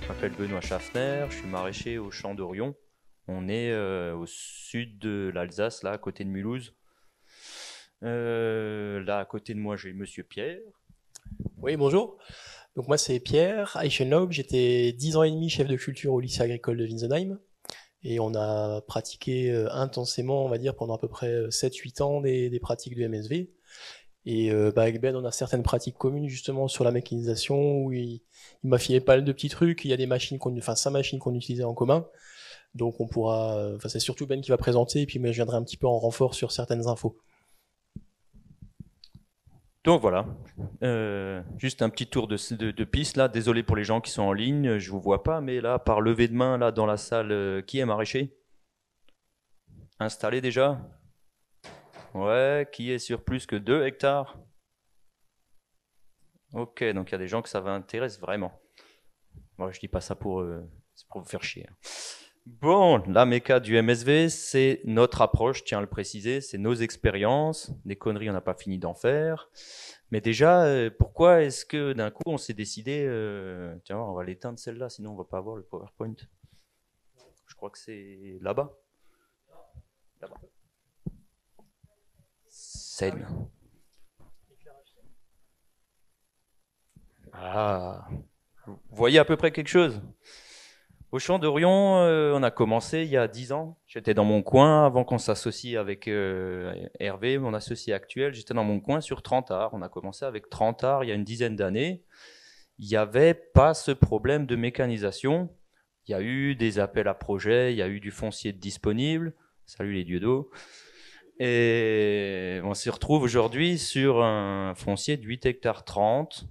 Je m'appelle Benoît Schaffner, je suis maraîcher au Champ d'Orion. On est au sud de l'Alsace, là, à côté de Mulhouse. Là, à côté de moi, j'ai Monsieur Pierre. Oui, bonjour. Donc moi c'est Pierre Eichenlaub, j'étais 10 ans et demi chef de culture au lycée agricole de Winsenheim et on a pratiqué intensément, on va dire, pendant à peu près 7-8 ans des pratiques du MSV. Et avec Ben, on a certaines pratiques communes justement sur la mécanisation où il m'a filé pas mal de petits trucs, il y a des machines enfin 5 machines qu'on utilisait en commun. Donc on pourra, enfin c'est surtout Ben qui va présenter et puis moi je viendrai un petit peu en renfort sur certaines infos. Donc voilà, juste un petit tour de piste là. Désolé pour les gens qui sont en ligne, je vous vois pas, mais là, par levée de main, là, dans la salle, qui est maraîcher? Installé déjà? Ouais, qui est sur plus que 2 hectares? Ok, donc il y a des gens que ça va intéresser vraiment. Moi, je dis pas ça c'est pour vous faire chier, hein. Bon, la méca du MSV, c'est notre approche, je tiens à le préciser, c'est nos expériences. Des conneries, on n'a pas fini d'en faire. Mais déjà, pourquoi est-ce que d'un coup, on s'est décidé, tiens, on va l'éteindre celle-là, sinon on va pas avoir le PowerPoint. Je crois que c'est là-bas. Là-bas. Scène. Ah, vous voyez à peu près quelque chose? Au Champ d'Orion, on a commencé il y a 10 ans. J'étais dans mon coin avant qu'on s'associe avec Hervé, mon associé actuel. J'étais dans mon coin sur 30 arts. On a commencé avec 30 arts il y a une dizaine d'années. Il n'y avait pas ce problème de mécanisation. Il y a eu des appels à projets, il y a eu du foncier disponible. Salut les dieux d'eau. Et on se retrouve aujourd'hui sur un foncier de 8 hectares 30.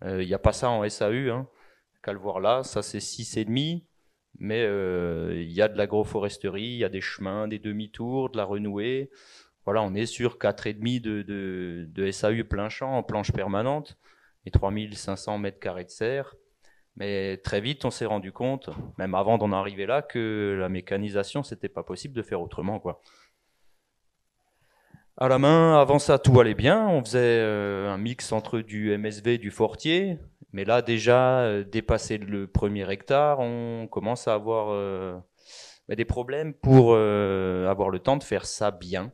Il n'y a pas ça en SAU, hein. Qu'à le voir là, ça c'est 6,5. Mais il y a de l'agroforesterie, il y a des chemins, des demi-tours, de la renouée. Voilà, on est sur 4,5 de SAU plein champ en planche permanente et 3500 mètres carrés de serre. Mais très vite, on s'est rendu compte, même avant d'en arriver là, que la mécanisation, c'était pas possible de faire autrement, quoi. À la main, avant ça, tout allait bien. On faisait un mix entre du MSV et du Fortier. Mais là, déjà, dépassé le premier hectare, on commence à avoir des problèmes pour avoir le temps de faire ça bien.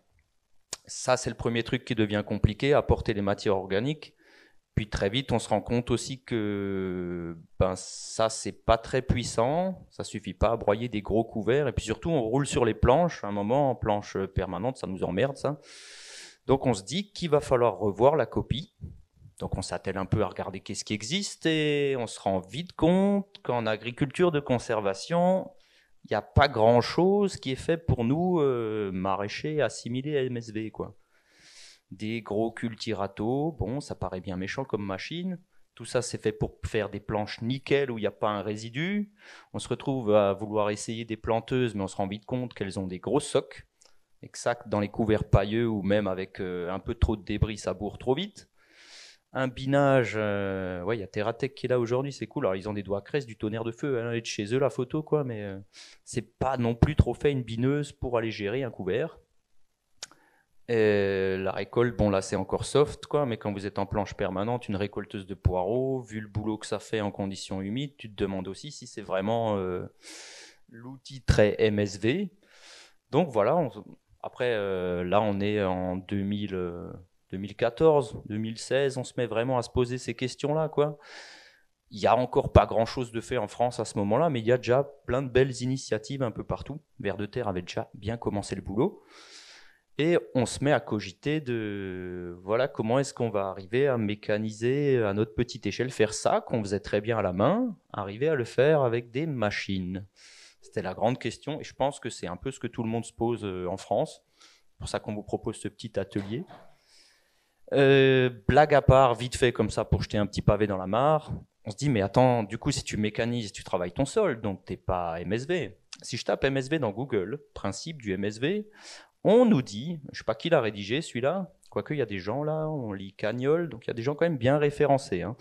Ça, c'est le premier truc qui devient compliqué, apporter les matières organiques. Puis très vite, on se rend compte aussi que ben, ça, c'est pas très puissant. Ça suffit pas à broyer des gros couverts. Et puis surtout, on roule sur les planches. À un moment, en planche permanente, ça nous emmerde, ça. Donc on se dit qu'il va falloir revoir la copie. Donc on s'attelle un peu à regarder qu'est-ce qui existe et on se rend vite compte qu'en agriculture de conservation, il n'y a pas grand-chose qui est fait pour nous, maraîchers assimilés à MSV, quoi. Des gros cultiratos, bon, ça paraît bien méchant comme machine. Tout ça, c'est fait pour faire des planches nickel où il n'y a pas un résidu. On se retrouve à vouloir essayer des planteuses, mais on se rend vite compte qu'elles ont des gros socs et que ça, dans les couverts pailleux ou même avec un peu trop de débris, ça bourre trop vite. Un binage, ouais, il y a Terratech qui est là aujourd'hui, c'est cool. Alors ils ont des doigts à cresse, du tonnerre de feu, elle est de chez eux la photo, quoi, mais c'est pas non plus trop fait une bineuse pour aller gérer un couvert. Et la récolte, bon là c'est encore soft, quoi, mais quand vous êtes en planche permanente, une récolteuse de poireaux, vu le boulot que ça fait en conditions humides, tu te demandes aussi si c'est vraiment l'outil très MSV. Donc voilà, après là on est en 2014, 2016, on se met vraiment à se poser ces questions-là, quoi. Il y a encore pas grand-chose de fait en France à ce moment-là, mais il y a déjà plein de belles initiatives un peu partout. Vers de Terre avait déjà bien commencé le boulot. Et on se met à cogiter de voilà comment est-ce qu'on va arriver à mécaniser à notre petite échelle, faire ça qu'on faisait très bien à la main, arriver à le faire avec des machines. C'était la grande question et je pense que c'est un peu ce que tout le monde se pose en France. C'est pour ça qu'on vous propose ce petit atelier. Blague à part, vite fait comme ça pour jeter un petit pavé dans la mare. On se dit mais attends, du coup si tu mécanises, tu travailles ton sol, donc t'es pas MSV. Si je tape MSV dans Google, principe du MSV, on nous dit, je sais pas qui l'a rédigé celui-là, quoique il y a des gens là, on lit Cagnol, donc il y a des gens quand même bien référencés, hein,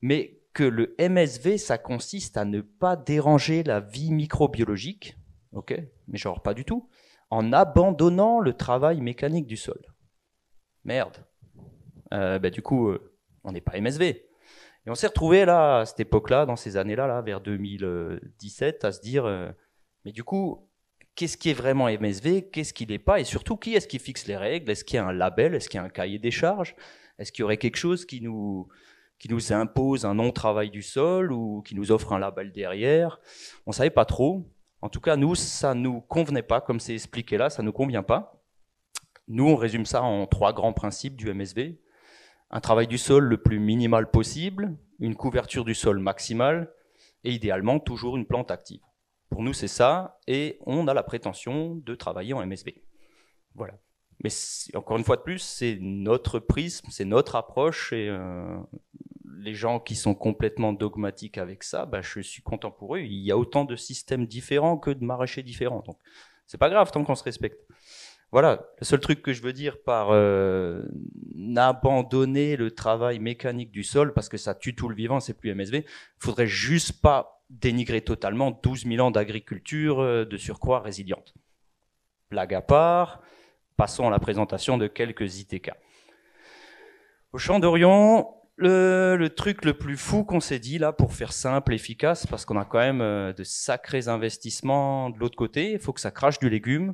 mais que le MSV, ça consiste à ne pas déranger la vie microbiologique, ok, mais genre pas du tout, en abandonnant le travail mécanique du sol. Merde. Du coup, on n'est pas MSV. Et Et on s'est retrouvé là, à cette époque-là, dans ces années-là, là, vers 2017, à se dire, mais du coup, qu'est-ce qui est vraiment MSV, qu'est-ce qui n'est pas, et surtout, qui est-ce qui fixe les règles? Est-ce qu'il y a un label? Est-ce qu'il y a un cahier des charges? Est-ce qu'il y aurait quelque chose qui nous impose un non-travail du sol ou qui nous offre un label derrière? On ne savait pas trop. En tout cas, nous, ça ne nous convenait pas, comme c'est expliqué là, ça ne nous convient pas. Nous, on résume ça en 3 grands principes du MSV. Un travail du sol le plus minimal possible, une couverture du sol maximale, et idéalement, toujours une plante active. Pour nous, c'est ça, et on a la prétention de travailler en MSV. Voilà. Mais encore une fois de plus, c'est notre prisme, c'est notre approche, et les gens qui sont complètement dogmatiques avec ça, bah, je suis content pour eux. Il y a autant de systèmes différents que de maraîchers différents. Donc, c'est pas grave tant qu'on se respecte. Voilà, le seul truc que je veux dire par n'abandonner le travail mécanique du sol, parce que ça tue tout le vivant, c'est plus MSV, il faudrait juste pas dénigrer totalement 12 000 ans d'agriculture de surcroît résiliente. Blague à part, passons à la présentation de quelques ITK. Au Champ d'Orion, le truc le plus fou qu'on s'est dit là, pour faire simple, efficace, parce qu'on a quand même de sacrés investissements de l'autre côté, il faut que ça crache du légume.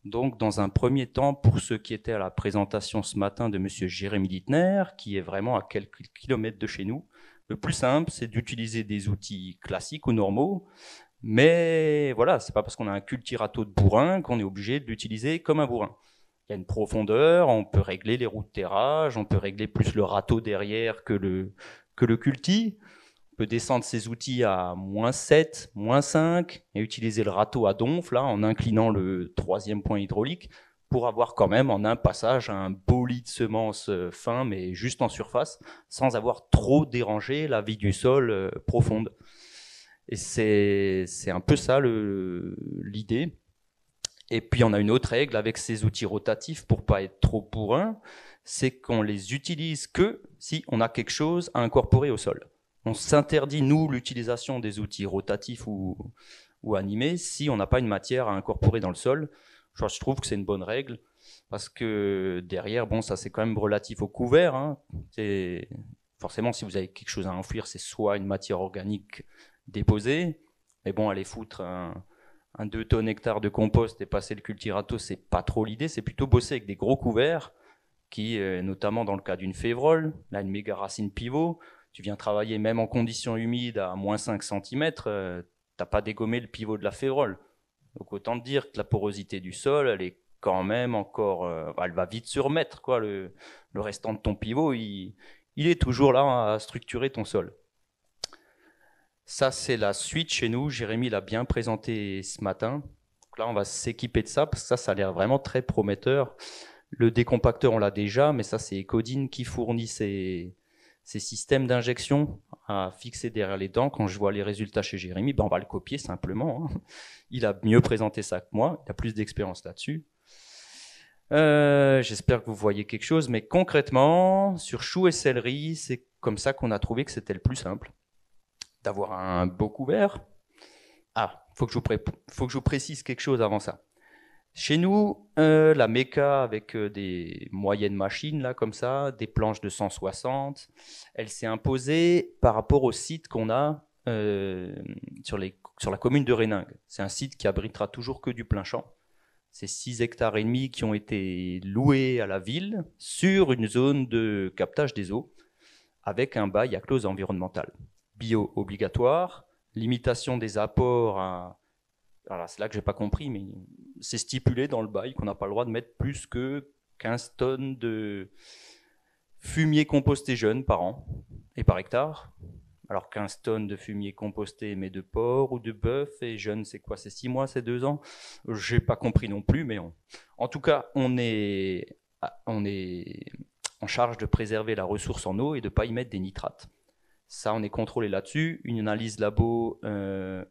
Donc, dans un premier temps, pour ceux qui étaient à la présentation ce matin de monsieur Jérémy Littner, qui est vraiment à quelques kilomètres de chez nous, le plus simple, c'est d'utiliser des outils classiques ou normaux. Mais voilà, c'est pas parce qu'on a un cultirato de bourrin qu'on est obligé de l'utiliser comme un bourrin. Il y a une profondeur, on peut régler les routes de terrage, on peut régler plus le râteau derrière que le culti. On peut descendre ces outils à -7, -5 et utiliser le râteau à donf là, en inclinant le 3e point hydraulique pour avoir quand même en un passage un beau lit de semences fin mais juste en surface sans avoir trop dérangé la vie du sol profonde. Et c'est un peu ça l'idée. Et puis on a une autre règle avec ces outils rotatifs pour pas être trop bourrin, c'est qu'on les utilise que si on a quelque chose à incorporer au sol. On s'interdit, nous, l'utilisation des outils rotatifs ou animés si on n'a pas une matière à incorporer dans le sol. Je trouve que c'est une bonne règle, parce que derrière, bon, ça c'est quand même relatif au couvert. Hein. Forcément, si vous avez quelque chose à enfouir, c'est soit une matière organique déposée, mais bon, aller foutre un 2 tonnes hectare de compost et passer le cultirato, c'est pas trop l'idée, c'est plutôt bosser avec des gros couverts, qui, notamment dans le cas d'une févrole, là, une méga racine pivot, tu viens travailler même en conditions humides à -5 cm, t'as pas dégommé le pivot de la févrole. Donc autant te dire que la porosité du sol, elle est quand même encore, elle va vite se remettre, quoi. Le restant de ton pivot, il est toujours là à structurer ton sol. Ça, c'est la suite chez nous. Jérémy l'a bien présenté ce matin. Donc là, on va s'équiper de ça, parce que ça a l'air vraiment très prometteur. Le décompacteur, on l'a déjà, mais ça, c'est Ecodine qui fournit ces systèmes d'injection à fixer derrière les dents. Quand je vois les résultats chez Jérémy, ben on va le copier simplement. Hein. Il a mieux présenté ça que moi. Il a plus d'expérience là-dessus. J'espère que vous voyez quelque chose, mais concrètement, sur choux et céleri, c'est comme ça qu'on a trouvé que c'était le plus simple. D'avoir un beau couvert. Ah, faut que je vous précise quelque chose avant ça. Chez nous, la méca avec des moyennes machines, là, comme ça, des planches de 160, elle s'est imposée par rapport au site qu'on a sur la commune de Réningue. C'est un site qui abritera toujours que du plein champ. C'est 6,5 hectares qui ont été loués à la ville sur une zone de captage des eaux avec un bail à clause environnementale. Bio obligatoire, limitation des apports à... Alors c'est là que j'ai pas compris, mais c'est stipulé dans le bail qu'on n'a pas le droit de mettre plus que 15 tonnes de fumier composté jeune par an et par hectare. Alors 15 tonnes de fumier composté, mais de porc ou de bœuf, et jeune, c'est quoi? C'est 6 mois, c'est 2 ans? J'ai pas compris non plus, mais en tout cas, on est en charge de préserver la ressource en eau et de pas y mettre des nitrates. Ça, on est contrôlé là-dessus. Une analyse labo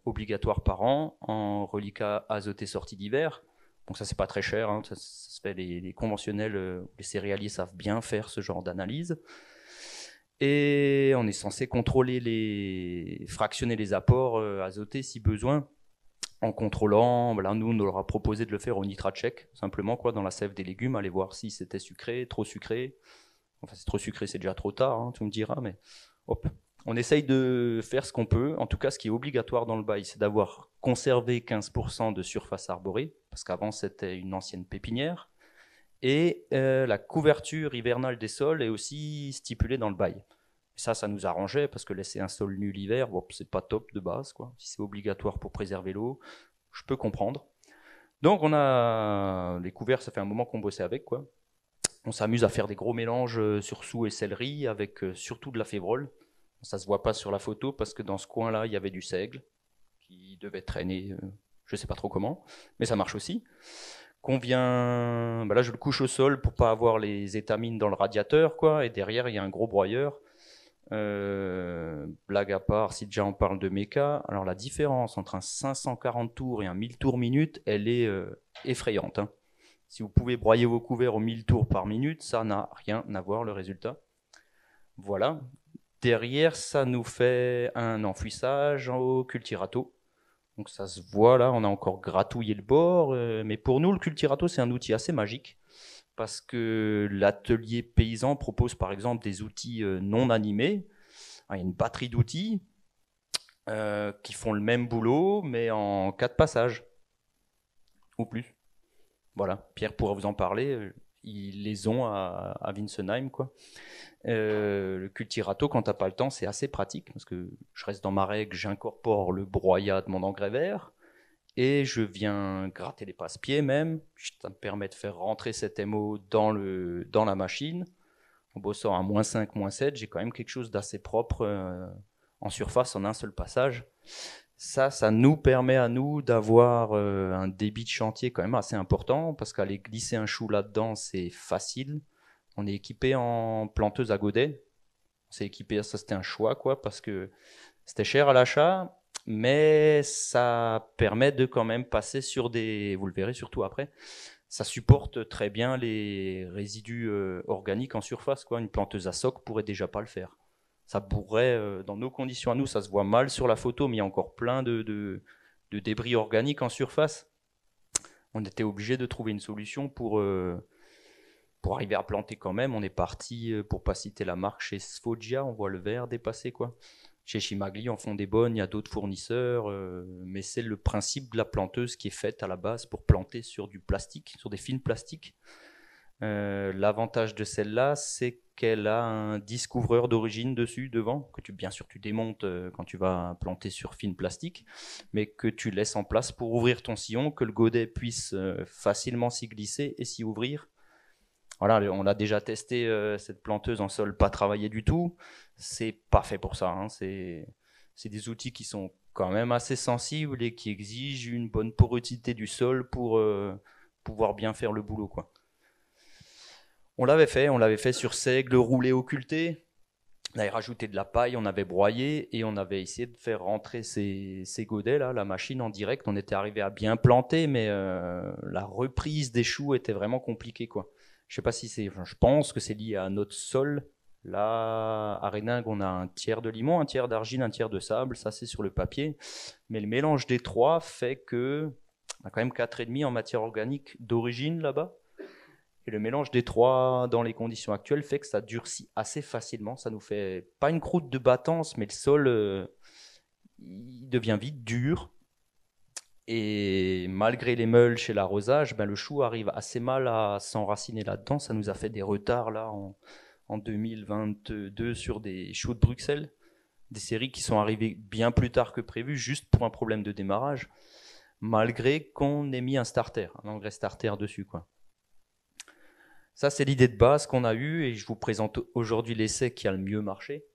obligatoire par an en reliquat azoté sortie d'hiver. Donc ça, c'est pas très cher. Hein. Ça se fait, les conventionnels, les céréaliers savent bien faire ce genre d'analyse. Et on est censé contrôler fractionner les apports azotés si besoin, en contrôlant. Là, nous, on leur a proposé de le faire au nitrate check, simplement quoi, dans la sève des légumes, aller voir si c'était sucré, trop sucré. Enfin, c'est trop sucré, c'est déjà trop tard, hein, tu me diras, mais hop. On essaye de faire ce qu'on peut. En tout cas, ce qui est obligatoire dans le bail, c'est d'avoir conservé 15% de surface arborée, parce qu'avant c'était une ancienne pépinière. Et la couverture hivernale des sols est aussi stipulée dans le bail. Ça nous arrangeait, parce que laisser un sol nu l'hiver, bon, c'est pas top de base, quoi. Si c'est obligatoire pour préserver l'eau, je peux comprendre. Donc on a les couverts, ça fait un moment qu'on bossait avec, quoi. On s'amuse à faire des gros mélanges sur sous et céleri, avec surtout de la févrole. Ça se voit pas sur la photo, parce que dans ce coin-là, il y avait du seigle, qui devait traîner, je sais pas trop comment, mais ça marche aussi. Qu'on vient, là je le couche au sol pour pas avoir les étamines dans le radiateur, quoi, et derrière il y a un gros broyeur. Blague à part, si déjà on parle de méca, alors la différence entre un 540 tours et un 1000 tours minute, elle est effrayante, hein. Si vous pouvez broyer vos couverts aux 1000 tours par minute, ça n'a rien à voir le résultat. Voilà. Derrière, ça nous fait un enfouissage au cultirato. Donc ça se voit là, on a encore gratouillé le bord, mais pour nous le cultirato c'est un outil assez magique, parce que l'atelier paysan propose par exemple des outils non animés. Il y a une batterie d'outils qui font le même boulot mais en 4 passages ou plus. Voilà, Pierre pourra vous en parler, ils les ont à Winsenheim, quoi. Le cultirato, quand t'as pas le temps, c'est assez pratique, parce que je reste dans ma règle, j'incorpore le broyat de mon engrais vert, et je viens gratter les passe-pieds même. Ça me permet de faire rentrer cet MO dans la machine. En bossant à -5, -7, j'ai quand même quelque chose d'assez propre en surface en un seul passage. Ça nous permet à nous d'avoir un débit de chantier quand même assez important, parce qu'aller glisser un chou là-dedans, c'est facile. On est équipé en planteuse à godet. On s'est équipé, ça c'était un choix, quoi, parce que c'était cher à l'achat, mais ça permet de quand même passer sur des, vous le verrez surtout après, ça supporte très bien les résidus organiques en surface, quoi. Une planteuse à soc pourrait déjà pas le faire. Ça pourrait, dans nos conditions à nous, ça se voit mal sur la photo, mais il y a encore plein de débris organiques en surface. On était obligé de trouver une solution pour arriver à planter quand même. On est parti, pour pas citer la marque, chez Sfoggia, on voit le verre dépasser, quoi. Chez Chimagli, en font des bonnes, il y a d'autres fournisseurs, mais c'est le principe de la planteuse qui est faite à la base pour planter sur du plastique, sur des fils plastiques. L'avantage de celle-là, c'est qu'elle a un disque ouvreur d'origine dessus, devant, que bien sûr tu démontes quand tu vas planter sur film plastique, mais que tu laisses en place pour ouvrir ton sillon, que le godet puisse facilement s'y glisser et s'y ouvrir. Voilà, on a déjà testé cette planteuse en sol pas travaillé du tout. C'est pas fait pour ça, hein. C'est des outils qui sont quand même assez sensibles et qui exigent une bonne porosité du sol pour pouvoir bien faire le boulot, quoi. On l'avait fait sur seigle roulé occulté. On avait rajouté de la paille, on avait broyé et on avait essayé de faire rentrer ces godets là, la machine en direct. On était arrivé à bien planter, mais la reprise des choux était vraiment compliquée, quoi. Je sais pas si c'est, je pense que c'est lié à notre sol. Là, à Réningue, on a un tiers de limon, un tiers d'argile, un tiers de sable. Ça, c'est sur le papier. Mais le mélange des trois fait que on a quand même 4,5 en matière organique d'origine là-bas. Et le mélange des trois dans les conditions actuelles fait que ça durcit assez facilement. Ça nous fait pas une croûte de battance, mais le sol il devient vite dur. Et malgré les mulches et l'arrosage, le chou arrive assez mal à s'enraciner là-dedans. Ça nous a fait des retards là en 2022 sur des choux de Bruxelles, des séries qui sont arrivées bien plus tard que prévu, juste pour un problème de démarrage, malgré qu'on ait mis un starter, un engrais starter dessus, quoi. Ça, c'est l'idée de base qu'on a eue et je vous présente aujourd'hui l'essai qui a le mieux marché.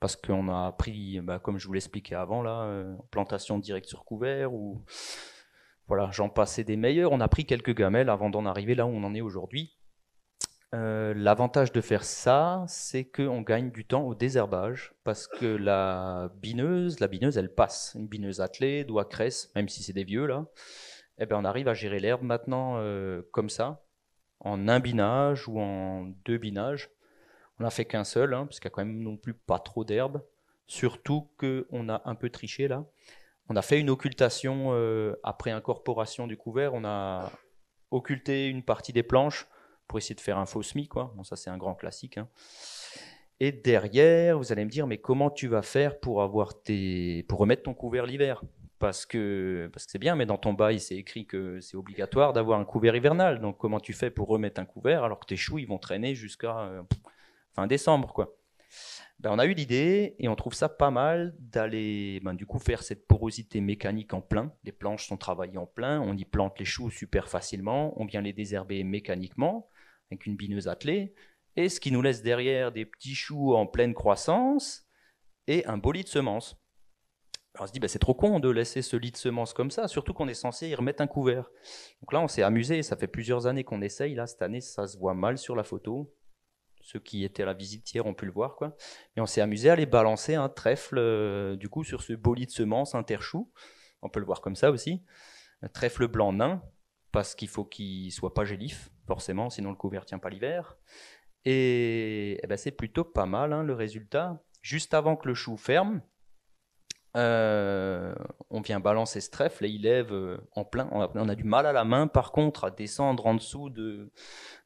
Parce qu'on a pris, comme je vous l'expliquais avant, là, plantation directe sur couvert, ou voilà, j'en passais des meilleurs. On a pris quelques gamelles avant d'en arriver là où on en est aujourd'hui. L'avantage de faire ça, c'est qu'on gagne du temps au désherbage, parce que la bineuse, elle passe. Une bineuse attelée, doigt cresse, même si c'est des vieux là, on arrive à gérer l'herbe maintenant comme ça, en un binage ou en deux binages. On n'a fait qu'un seul, hein, parce qu'il n'y a quand même non plus pas trop d'herbe. Surtout qu'on a un peu triché là. On a fait une occultation après incorporation du couvert. On a occulté une partie des planches pour essayer de faire un faux semis, quoi. Bon, ça c'est un grand classique, hein. Et derrière, vous allez me dire, mais comment tu vas faire pour pour remettre ton couvert l'hiver? Parce que c'est bien, mais dans ton bail, c'est écrit que c'est obligatoire d'avoir un couvert hivernal. Donc, comment tu fais pour remettre un couvert alors que tes choux, ils vont traîner jusqu'à fin décembre, quoi. Ben, on a eu l'idée et on trouve ça pas mal d'aller du coup faire cette porosité mécanique en plein. Les planches sont travaillées en plein, on y plante les choux super facilement, on vient les désherber mécaniquement avec une bineuse attelée, et ce qui nous laisse derrière des petits choux en pleine croissance et un beau lit de semences. Alors on se dit, ben, c'est trop con de laisser ce lit de semences comme ça, surtout qu'on est censé y remettre un couvert. Donc là, on s'est amusé, ça fait plusieurs années qu'on essaye, là, cette année, ça se voit mal sur la photo. Ceux qui étaient à la visite hier ont pu le voir, quoi. Et on s'est amusé à aller balancer un trèfle, du coup, sur ce beau lit de semences interchou. On peut le voir comme ça aussi. Un trèfle blanc nain, parce qu'il faut qu'il soit pas gélif, forcément, sinon le couvert tient pas l'hiver. Et ben, c'est plutôt pas mal, hein, le résultat. Juste avant que le chou ferme, on vient balancer ce trèfle et il lève en plein. On a du mal à la main, par contre, à descendre en dessous de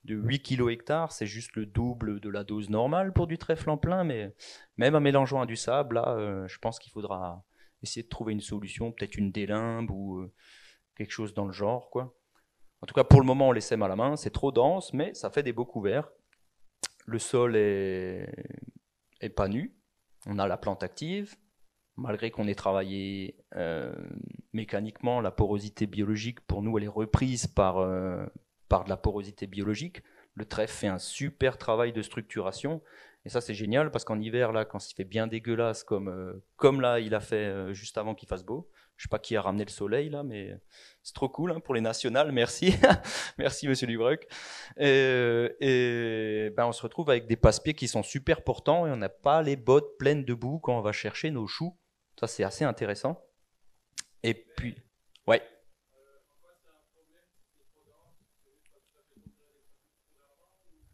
8 kg hectare. C'est juste le double de la dose normale pour du trèfle en plein, mais même en mélangeant à du sable, là, je pense qu'il faudra essayer de trouver une solution, peut-être une délimbe ou quelque chose dans le genre, quoi. En tout cas, pour le moment, on les sème à la main. C'est trop dense, mais ça fait des beaux couverts. Le sol est pas nu. On a la plante active. Malgré qu'on ait travaillé mécaniquement, la porosité biologique, pour nous, elle est reprise par de la porosité biologique. Le trèfle fait un super travail de structuration. Et ça, c'est génial parce qu'en hiver, là, quand il fait bien dégueulasse, comme là, il a fait juste avant qu'il fasse beau, je sais pas qui a ramené le soleil, là, mais c'est trop cool hein, pour les nationales. Merci. Merci, monsieur Dubruck. Et ben, on se retrouve avec des passe-pieds qui sont super portants et on n'a pas les bottes pleines de boue quand on va chercher nos choux. Ça, c'est assez intéressant. Et puis, ouais.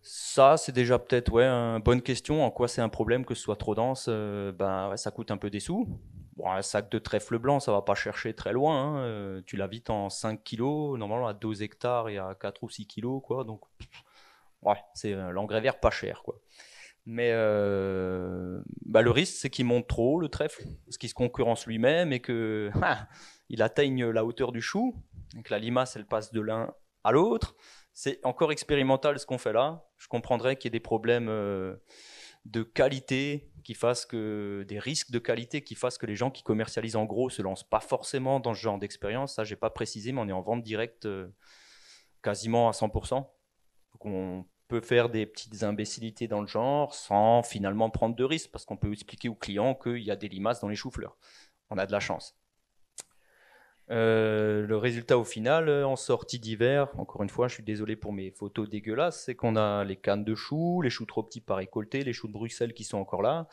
Ça, c'est déjà peut-être ouais, une bonne question. En quoi c'est un problème que ce soit trop dense? Ben, ouais, ça coûte un peu des sous. Bon, un sac de trèfle blanc, ça va pas chercher très loin, hein. Tu l'as vite en 5 kilos. Normalement, à 12 hectares, il y a 4 ou 6 kilos, quoi. Donc, ouais, c'est l'engrais vert pas cher, quoi. Mais bah, le risque, c'est qu'il monte trop, le trèfle, parce qu'il se concurrence lui-même et que il atteigne la hauteur du chou, et que la limace, elle passe de l'un à l'autre. C'est encore expérimental ce qu'on fait là. Je comprendrais qu'il y ait des problèmes de qualité qui fassent que des risques de qualité qui fassent que les gens qui commercialisent en gros se lancent pas forcément dans ce genre d'expérience. Ça, j'ai pas précisé, mais on est en vente directe quasiment à 100%. Donc on peut faire des petites imbécilités dans le genre sans finalement prendre de risques parce qu'on peut expliquer au client qu'il y a des limaces dans les choux-fleurs. On a de la chance. Le résultat au final, en sortie d'hiver, encore une fois, je suis désolé pour mes photos dégueulasses, c'est qu'on a les cannes de choux, les choux trop petits pas récoltés, les choux de Bruxelles qui sont encore là.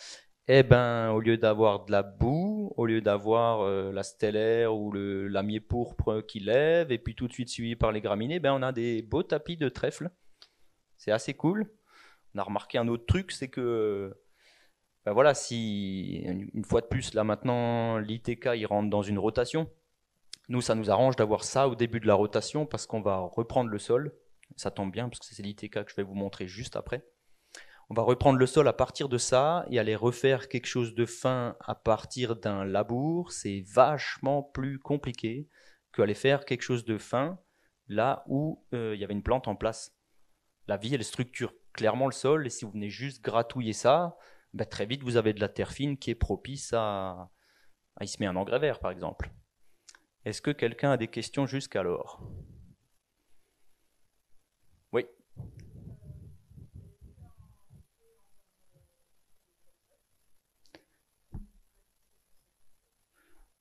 Et ben, au lieu d'avoir de la boue, au lieu d'avoir la stellaire ou le lamier pourpre qui lève, et puis tout de suite suivi par les graminées, ben, on a des beaux tapis de trèfle. C'est assez cool. On a remarqué un autre truc, c'est que ben voilà, si une fois de plus, là maintenant, l'ITK il rentre dans une rotation. Nous, ça nous arrange d'avoir ça au début de la rotation parce qu'on va reprendre le sol. Ça tombe bien parce que c'est l'ITK que je vais vous montrer juste après. On va reprendre le sol à partir de ça et aller refaire quelque chose de fin à partir d'un labour. C'est vachement plus compliqué qu'aller faire quelque chose de fin là où il y avait une plante en place. La vie, elle structure clairement le sol et si vous venez juste gratouiller ça, ben, très vite vous avez de la terre fine qui est propice à y semer un engrais vert par exemple. Est-ce que quelqu'un a des questions jusqu'alors? Oui.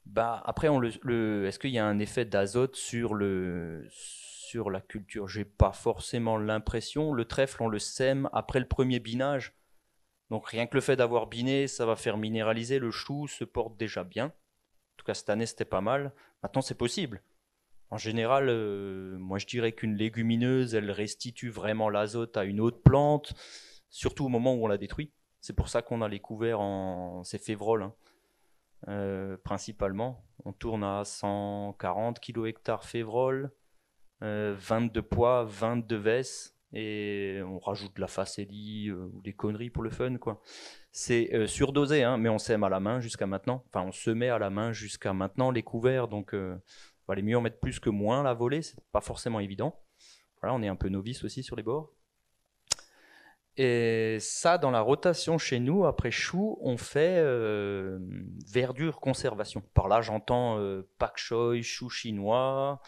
Bah, après, est-ce qu'il y a un effet d'azote sur la culture? J'ai pas forcément l'impression. Le trèfle, on le sème après le premier binage. Donc rien que le fait d'avoir biné, ça va faire minéraliser. Le chou se porte déjà bien. En tout cas, cette année, c'était pas mal. Maintenant, c'est possible. En général, moi je dirais qu'une légumineuse, elle restitue vraiment l'azote à une autre plante, surtout au moment où on la détruit. C'est pour ça qu'on a les couverts c'est févrole, hein, principalement. On tourne à 140 kg hectare févrole, 20 de poids, 20 de veste. et on rajoute de la facélie ou des conneries pour le fun, quoi. C'est surdosé, hein, mais on sème à la main jusqu'à maintenant. Enfin, on se met à la main jusqu'à maintenant les couverts, donc valait mieux en mettre plus que moins la volée, c'est pas forcément évident. Voilà, on est un peu novice aussi sur les bords. Et ça, dans la rotation chez nous, après chou, on fait verdure conservation. Par là, j'entends pak choi, chou chinois,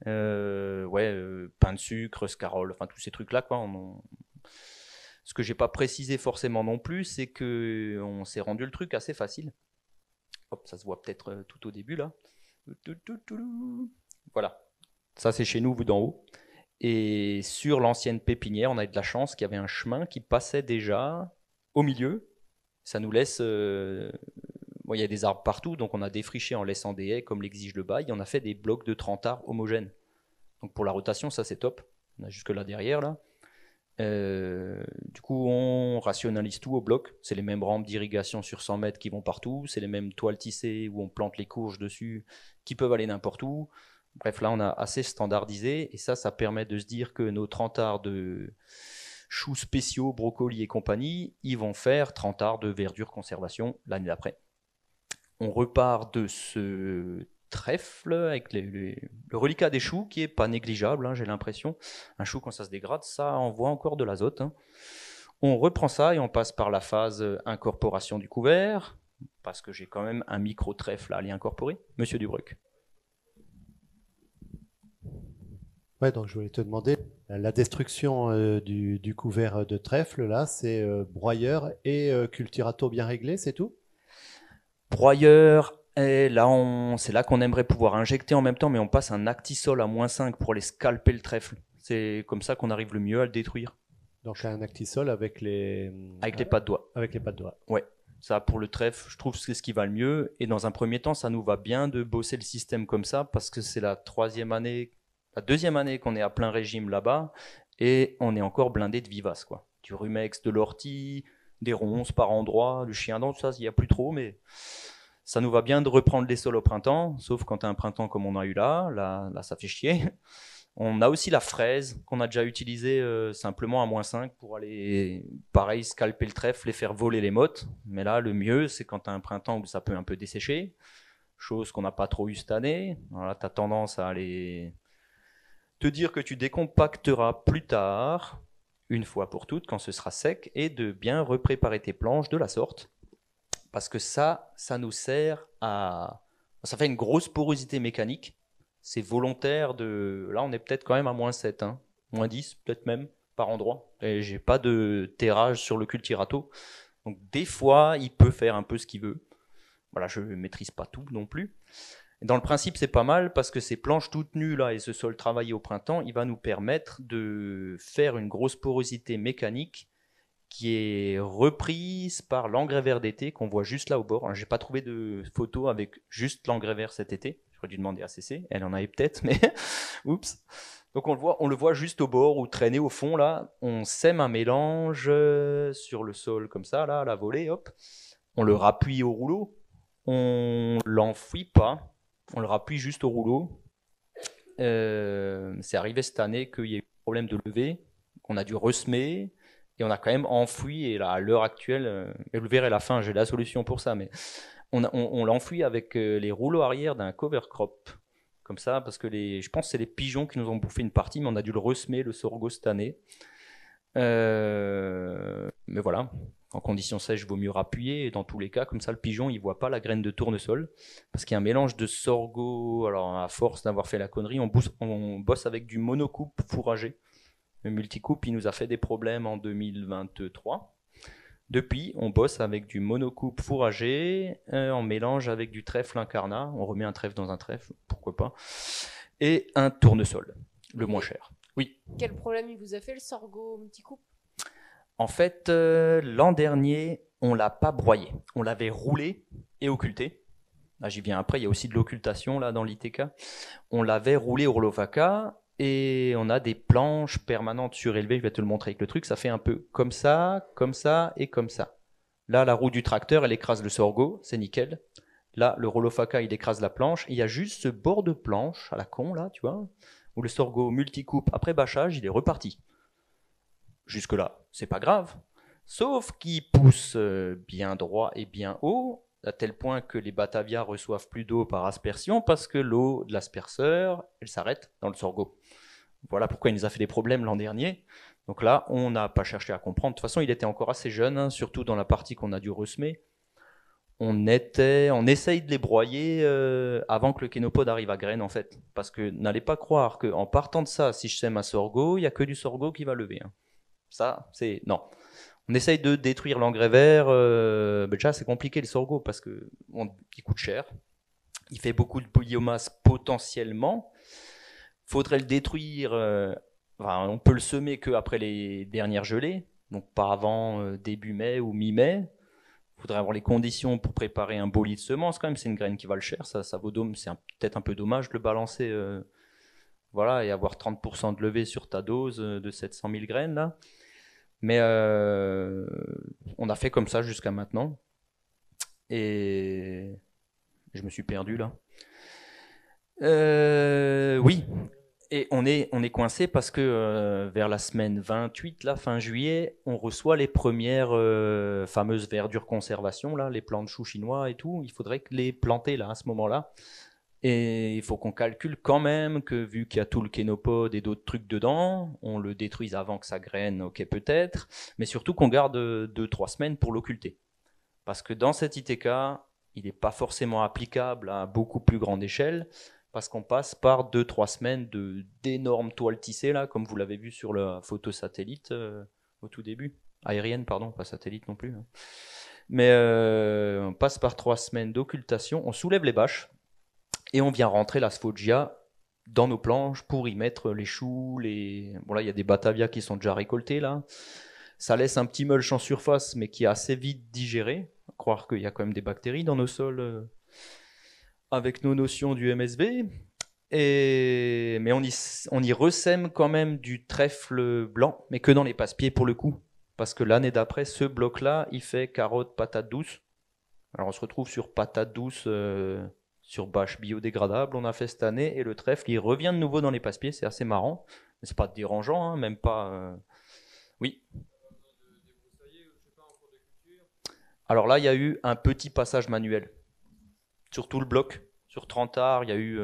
pain de sucre, scarole, enfin tous ces trucs-là, quoi. Ce que j'ai pas précisé forcément non plus, c'est que on s'est rendu le truc assez facile. Hop, ça se voit peut-être tout au début là. Voilà, ça c'est chez nous, vu d'en haut. Et sur l'ancienne pépinière, on a eu de la chance qu'il y avait un chemin qui passait déjà au milieu. Ça nous laisse. Bon, il y a des arbres partout, donc on a défriché en laissant des haies comme l'exige le bail. On a fait des blocs de 30 arbres homogènes. Donc pour la rotation, ça c'est top. On a jusque là derrière là. Du coup, on rationalise tout au bloc. C'est les mêmes rampes d'irrigation sur 100 mètres qui vont partout. C'est les mêmes toiles tissées où on plante les courges dessus qui peuvent aller n'importe où. Bref, là, on a assez standardisé. Et ça permet de se dire que nos 30 arts de choux spéciaux, brocolis et compagnie, ils vont faire 30 arts de verdure conservation l'année d'après. On repart de ce trèfle avec le reliquat des choux qui est pas négligeable, hein, j'ai l'impression. Un chou, quand ça se dégrade, ça envoie encore de l'azote. Hein. On reprend ça et on passe par la phase incorporation du couvert, parce que j'ai quand même un micro-trèfle à aller incorporer. Monsieur Dubruck. Ouais, donc je voulais te demander, la destruction du couvert de trèfle, là, c'est broyeur et culturato bien réglé, c'est tout? Broyeur, et là, c'est là qu'on aimerait pouvoir injecter en même temps, mais on passe un actisol à -5 pour aller scalper le trèfle. C'est comme ça qu'on arrive le mieux à le détruire. Donc un actisol avec les pas de doigts. avec les pas de doigts. Ouais, ça pour le trèfle, je trouve que c'est ce qui va le mieux. Et dans un premier temps, ça nous va bien de bosser le système comme ça parce que c'est la deuxième année qu'on est à plein régime là-bas et on est encore blindé de vivaces, quoi. Du rumex, de l'ortie, des ronces par endroits, du chien dent, tout ça, il n'y a plus trop, mais ça nous va bien de reprendre les sols au printemps, sauf quand tu as un printemps comme on a eu là, ça fait chier. On a aussi la fraise qu'on a déjà utilisée simplement à -5 pour aller, pareil, scalper le trèfle et faire voler les mottes. Mais là, le mieux, c'est quand tu as un printemps où ça peut un peu dessécher, chose qu'on n'a pas trop eu cette année. Voilà, tu as tendance à aller te dire que tu décompacteras plus tard, une fois pour toutes, quand ce sera sec, et de bien repréparer tes planches de la sorte. Parce que ça nous sert à... Ça fait une grosse porosité mécanique. C'est volontaire de... Là, on est peut-être quand même à -7, hein. -10, peut-être même, par endroit. Et j'ai pas de terrage sur le cultirato. Donc, des fois, il peut faire un peu ce qu'il veut. Voilà, je ne maîtrise pas tout non plus. Dans le principe, c'est pas mal parce que ces planches toutes nues là et ce sol travaillé au printemps, il va nous permettre de faire une grosse porosité mécanique qui est reprise par l'engrais vert d'été qu'on voit juste là au bord. J'ai pas trouvé de photo avec juste l'engrais vert cet été. J'aurais dû demander à CC, elle en avait peut-être, mais oups. Donc on le voit juste au bord ou traîner au fond là. On sème un mélange sur le sol comme ça là, à la volée, hop. On le rappuie au rouleau. On l'enfouit pas. On le rappuie juste au rouleau. C'est arrivé cette année qu'il y a eu un problème de levée, qu'on a dû ressemer. Et on a quand même enfoui, et là, à l'heure actuelle, vous le verrez à la fin, j'ai la solution pour ça, mais on l'enfuit avec les rouleaux arrière d'un cover crop, comme ça, parce que je pense que c'est les pigeons qui nous ont bouffé une partie, mais on a dû le ressemer, le sorgho, cette année. Mais voilà, en conditions sèches, il vaut mieux rappuyer, et dans tous les cas, comme ça, le pigeon, il ne voit pas la graine de tournesol, parce qu'il y a un mélange de sorgho, alors à force d'avoir fait la connerie, on bosse avec du monocoupe fourragé. Le multicoupe, il nous a fait des problèmes en 2023. Depuis, on bosse avec du monocoupe fourragé, en mélange avec du trèfle incarnat. On remet un trèfle dans un trèfle, pourquoi pas. Et un tournesol, le moins cher. Oui. Quel problème il vous a fait le sorgho multicoupe? En fait, l'an dernier, on l'a pas broyé. On l'avait roulé et occulté. Là, j'y viens après, il y a aussi de l'occultation là dans l'ITK. On l'avait roulé au Orlovaka. Et on a des planches permanentes surélevées, je vais te le montrer avec le truc, ça fait un peu comme ça et comme ça. Là, la roue du tracteur, elle écrase le sorgho, c'est nickel. Là, le Rolofaka, il écrase la planche. Il y a juste ce bord de planche à la con, là, tu vois, où le sorgho multicoupe, après bâchage, il est reparti. Jusque-là, c'est pas grave. Sauf qu'ils poussent bien droit et bien haut, à tel point que les Batavia reçoivent plus d'eau par aspersion parce que l'eau de l'asperceur, elle s'arrête dans le sorgho. Voilà pourquoi il nous a fait des problèmes l'an dernier. Donc là, on n'a pas cherché à comprendre. De toute façon, il était encore assez jeune, hein, surtout dans la partie qu'on a dû ressemer. On essaye de les broyer avant que le kénopode arrive à graines, en fait. Parce que n'allez pas croire qu'en partant de ça, si je sème un sorgho, il n'y a que du sorgho qui va lever. Hein. Ça, c'est... Non. On essaye de détruire l'engrais vert. Déjà, c'est compliqué le sorgho parce qu'il coûte cher. Il fait beaucoup de biomasse potentiellement. Faudrait le détruire. On peut le semer qu'après les dernières gelées, donc pas avant début mai ou mi-mai. Il faudrait avoir les conditions pour préparer un beau lit de semences quand même. C'est une graine qui va le cher. Ça vaut c'est peut-être un peu dommage de le balancer. Voilà, et avoir 30% de levée sur ta dose de 700 000 graines là. Mais on a fait comme ça jusqu'à maintenant. Et je me suis perdu là. Oui. Et on est coincé parce que vers la semaine 28, là, fin juillet, on reçoit les premières fameuses verdures conservation, là, les plants de choux chinois et tout. Il faudrait les planter là, à ce moment-là. Et il faut qu'on calcule quand même que vu qu'il y a tout le kénopode et d'autres trucs dedans, on le détruise avant que ça graine, ok peut-être, mais surtout qu'on garde 2-3 semaines pour l'occulter. Parce que dans cet ITK, il n'est pas forcément applicable à beaucoup plus grande échelle, parce qu'on passe par 2-3 semaines d'énormes toiles tissées, là, comme vous l'avez vu sur la photo satellite au tout début. Aérienne, pardon, pas satellite non plus. Hein. Mais on passe par 3 semaines d'occultation, on soulève les bâches, et on vient rentrer la sfoggia dans nos planches pour y mettre les choux, Bon là, il y a des Batavia qui sont déjà récoltés, là. Ça laisse un petit mulch en surface, mais qui est assez vite digéré. Croire qu'il y a quand même des bactéries dans nos sols avec nos notions du MSV. Mais on y ressème quand même du trèfle blanc, mais que dans les passe-pieds pour le coup. Parce que l'année d'après, ce bloc-là, il fait carottes, patates douces. Alors on se retrouve sur patates douces... sur bâche biodégradable, on a fait cette année, et le trèfle, il revient de nouveau dans les passe-pieds, c'est assez marrant, mais c'est pas dérangeant, hein, même pas... Oui. Alors là, il y a eu un petit passage manuel, sur tout le bloc, sur 30 arts, il y a eu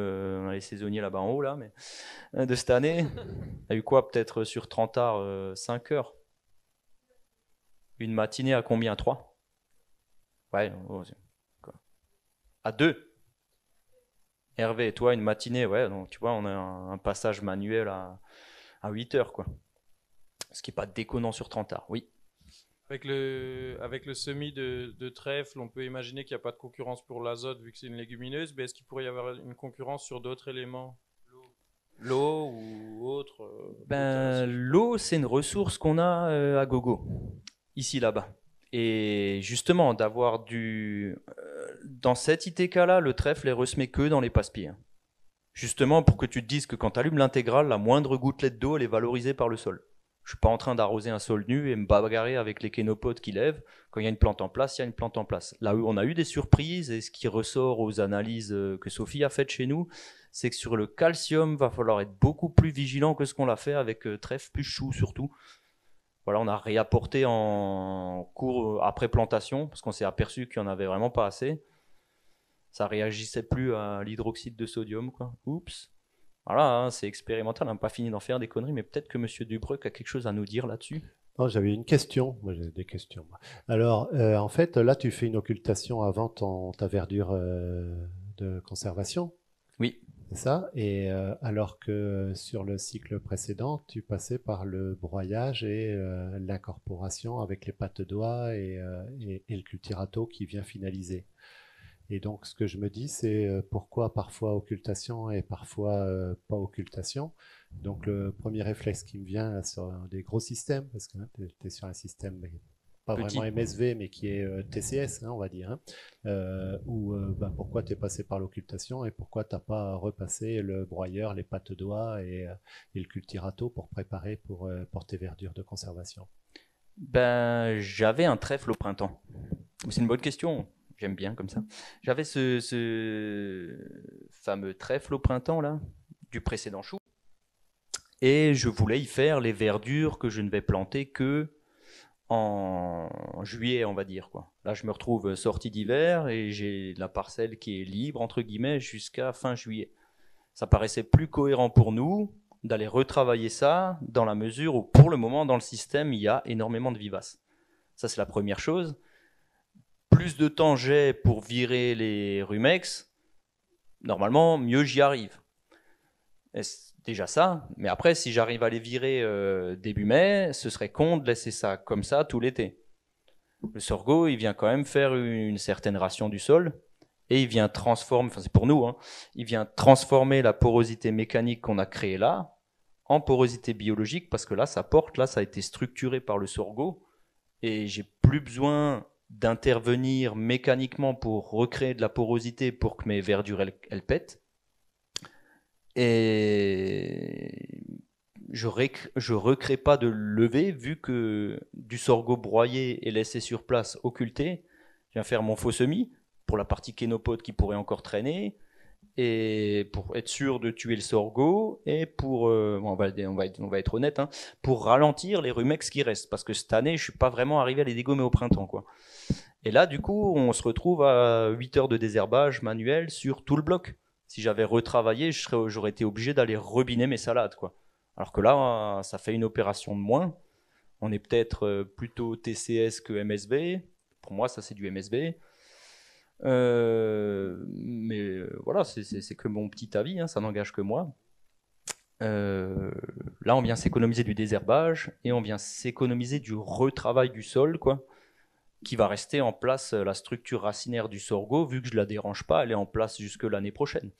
les saisonniers là-bas en haut, là, mais de cette année, il y a eu quoi, peut-être sur 30 arts, 5 heures. Une matinée à combien, 3? Ouais, à 2. Hervé, et toi, une matinée, ouais, donc tu vois, on a un passage manuel à 8 heures, quoi. Ce qui n'est pas déconnant sur 30 arts, oui. Avec le semis de trèfle, on peut imaginer qu'il n'y a pas de concurrence pour l'azote vu que c'est une légumineuse, mais est-ce qu'il pourrait y avoir une concurrence sur d'autres éléments? L'eau ou autre L'eau, c'est une ressource qu'on a à gogo, ici, là-bas. Et justement, d'avoir dans cet ITK-là, le trèfle est ressemé que dans les passe-pieds. Justement, pour que tu te dises que quand tu allumes l'intégrale, la moindre gouttelette d'eau, elle est valorisée par le sol. Je ne suis pas en train d'arroser un sol nu et me bagarrer avec les kénopodes qui lèvent. Quand il y a une plante en place, il y a une plante en place. Là où on a eu des surprises, et ce qui ressort aux analyses que Sophie a faites chez nous, c'est que sur le calcium, va falloir être beaucoup plus vigilant que ce qu'on l'a fait avec trèfle plus chou surtout. Voilà, on a réapporté en cours après plantation parce qu'on s'est aperçu qu'il n'y en avait vraiment pas assez. Ça réagissait plus à l'hydroxyde de sodium, quoi. Oups. Voilà, hein, c'est expérimental, on n'a pas fini d'en faire des conneries, mais peut-être que M. Dubreuc a quelque chose à nous dire là-dessus. Non, j'avais une question. Moi, j'ai des questions. Alors, en fait, là, tu fais une occultation avant ta verdure de conservation. Oui. C'est ça. Et alors que sur le cycle précédent, tu passais par le broyage et l'incorporation avec les pattes de doigts et le cultirato qui vient finaliser. Et donc, ce que je me dis, c'est pourquoi parfois occultation et parfois pas occultation. Donc, le premier réflexe qui me vient là, sur des gros systèmes, parce que tu es sur un système pas Petit. vraiment MSV, mais qui est TCS, on va dire, pourquoi tu es passé par l'occultation et pourquoi tu n'as pas repassé le broyeur, les pattes de doigts et le cultirato pour préparer pour tes verdures de conservation? J'avais un trèfle au printemps. C'est une bonne question. J'aime bien comme ça. J'avais ce fameux trèfle au printemps là, du précédent chou. Et je voulais y faire les verdures que je ne vais planter que en juillet, on va dire, quoi. Là, je me retrouve sorti d'hiver et j'ai la parcelle qui est libre, entre guillemets, jusqu'à fin juillet. Ça paraissait plus cohérent pour nous d'aller retravailler ça dans la mesure où, pour le moment, dans le système, il y a énormément de vivaces. Ça, c'est la première chose. Plus de temps j'ai pour virer les rumex, normalement, mieux j'y arrive. Déjà ça, mais après, si j'arrive à les virer début mai, ce serait con de laisser ça comme ça tout l'été. Le sorgho, il vient quand même faire une certaine ration du sol et il vient transformer, enfin c'est pour nous, hein, il vient transformer la porosité mécanique qu'on a créée là en porosité biologique parce que là, ça porte, là, ça a été structuré par le sorgho et j'ai plus besoin d'intervenir mécaniquement pour recréer de la porosité pour que mes verdures elles pètent. Et je recrée pas de levée vu que du sorgho broyé et laissé sur place occulté, je viens faire mon faux semis pour la partie kénopode qui pourrait encore traîner et pour être sûr de tuer le sorgho et pour on va être honnête, hein, pour ralentir les rumex qui restent parce que cette année je suis pas vraiment arrivé à les dégommer au printemps, quoi. Et là du coup on se retrouve à 8 heures de désherbage manuel sur tout le bloc. Si j'avais retravaillé, j'aurais été obligé d'aller rebiner mes salades, quoi. Alors que là, ça fait une opération de moins. On est peut-être plutôt TCS que MSV. Pour moi, ça c'est du MSV. Mais voilà, c'est que mon petit avis, hein, ça n'engage que moi. Là, on vient s'économiser du désherbage et on vient s'économiser du retravail du sol, quoi, qui va rester en place. La structure racinaire du sorgho, vu que je ne la dérange pas, elle est en place jusque l'année prochaine.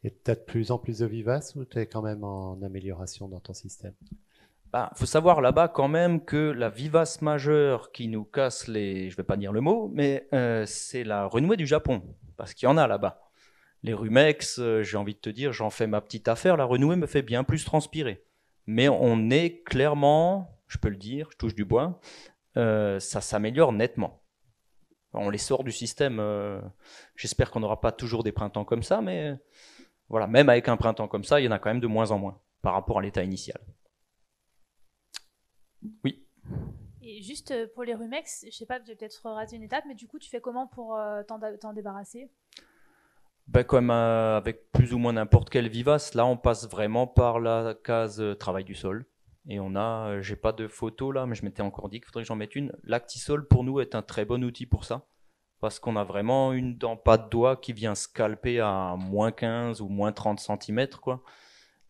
Et tu as de plus en plus de vivaces ou tu es quand même en amélioration dans ton système? Faut savoir là-bas quand même que la vivace majeure qui nous casse les, je vais pas dire le mot, mais c'est la renouée du Japon, parce qu'il y en a là-bas. Les rumex, j'ai envie de te dire, j'en fais ma petite affaire, la renouée me fait bien plus transpirer. Mais on est clairement, je peux le dire, je touche du bois, ça s'améliore nettement. On les sort du système, j'espère qu'on n'aura pas toujours des printemps comme ça, mais voilà, même avec un printemps comme ça, il y en a quand même de moins en moins par rapport à l'état initial. Oui. Et juste pour les rumex, je sais pas, j'ai peut-être raté une étape, mais du coup, tu fais comment pour t'en débarrasser? Ben, comme avec plus ou moins n'importe quelle vivace, là on passe vraiment par la case travail du sol. Et on a, j'ai pas de photo là, mais je m'étais encore dit qu'il faudrait que j'en mette une. L'Actisol pour nous est un très bon outil pour ça. Parce qu'on a vraiment une dent pas de doigt qui vient scalper à moins 15 ou moins 30 cm, quoi.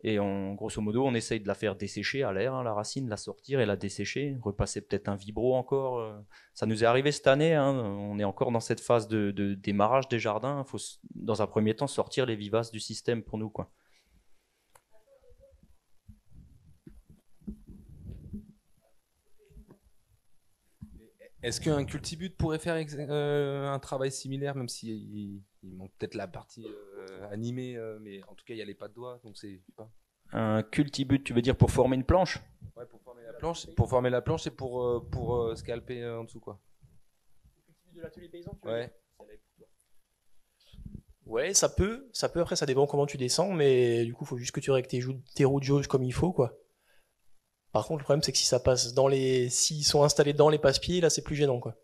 Et grosso modo, on essaye de la faire dessécher à l'air, hein, la racine, la sortir et la dessécher, repasser peut-être un vibro encore. Ça nous est arrivé cette année, hein, on est encore dans cette phase de démarrage des jardins. Il faut, dans un premier temps, sortir les vivaces du système pour nous, quoi. Est-ce qu'un cultibut pourrait faire un travail similaire, même s'il manque peut-être la partie animée, mais en tout cas il y a les pas de doigts, donc c'est pas. Un cultibut, tu veux dire pour former une planche? Ouais, pour former la planche, pour former la planche et pour scalper en dessous, quoi. Le cultivus de l'atelier paysan, tu Ouais. Ouais, ça peut. Après, ça dépend comment tu descends, mais du coup, il faut juste que tu règles tes roues de jauge comme il faut, quoi. Par contre, le problème, c'est que si ça passe s'ils sont installés dans les passe-pieds, là, c'est plus gênant, quoi.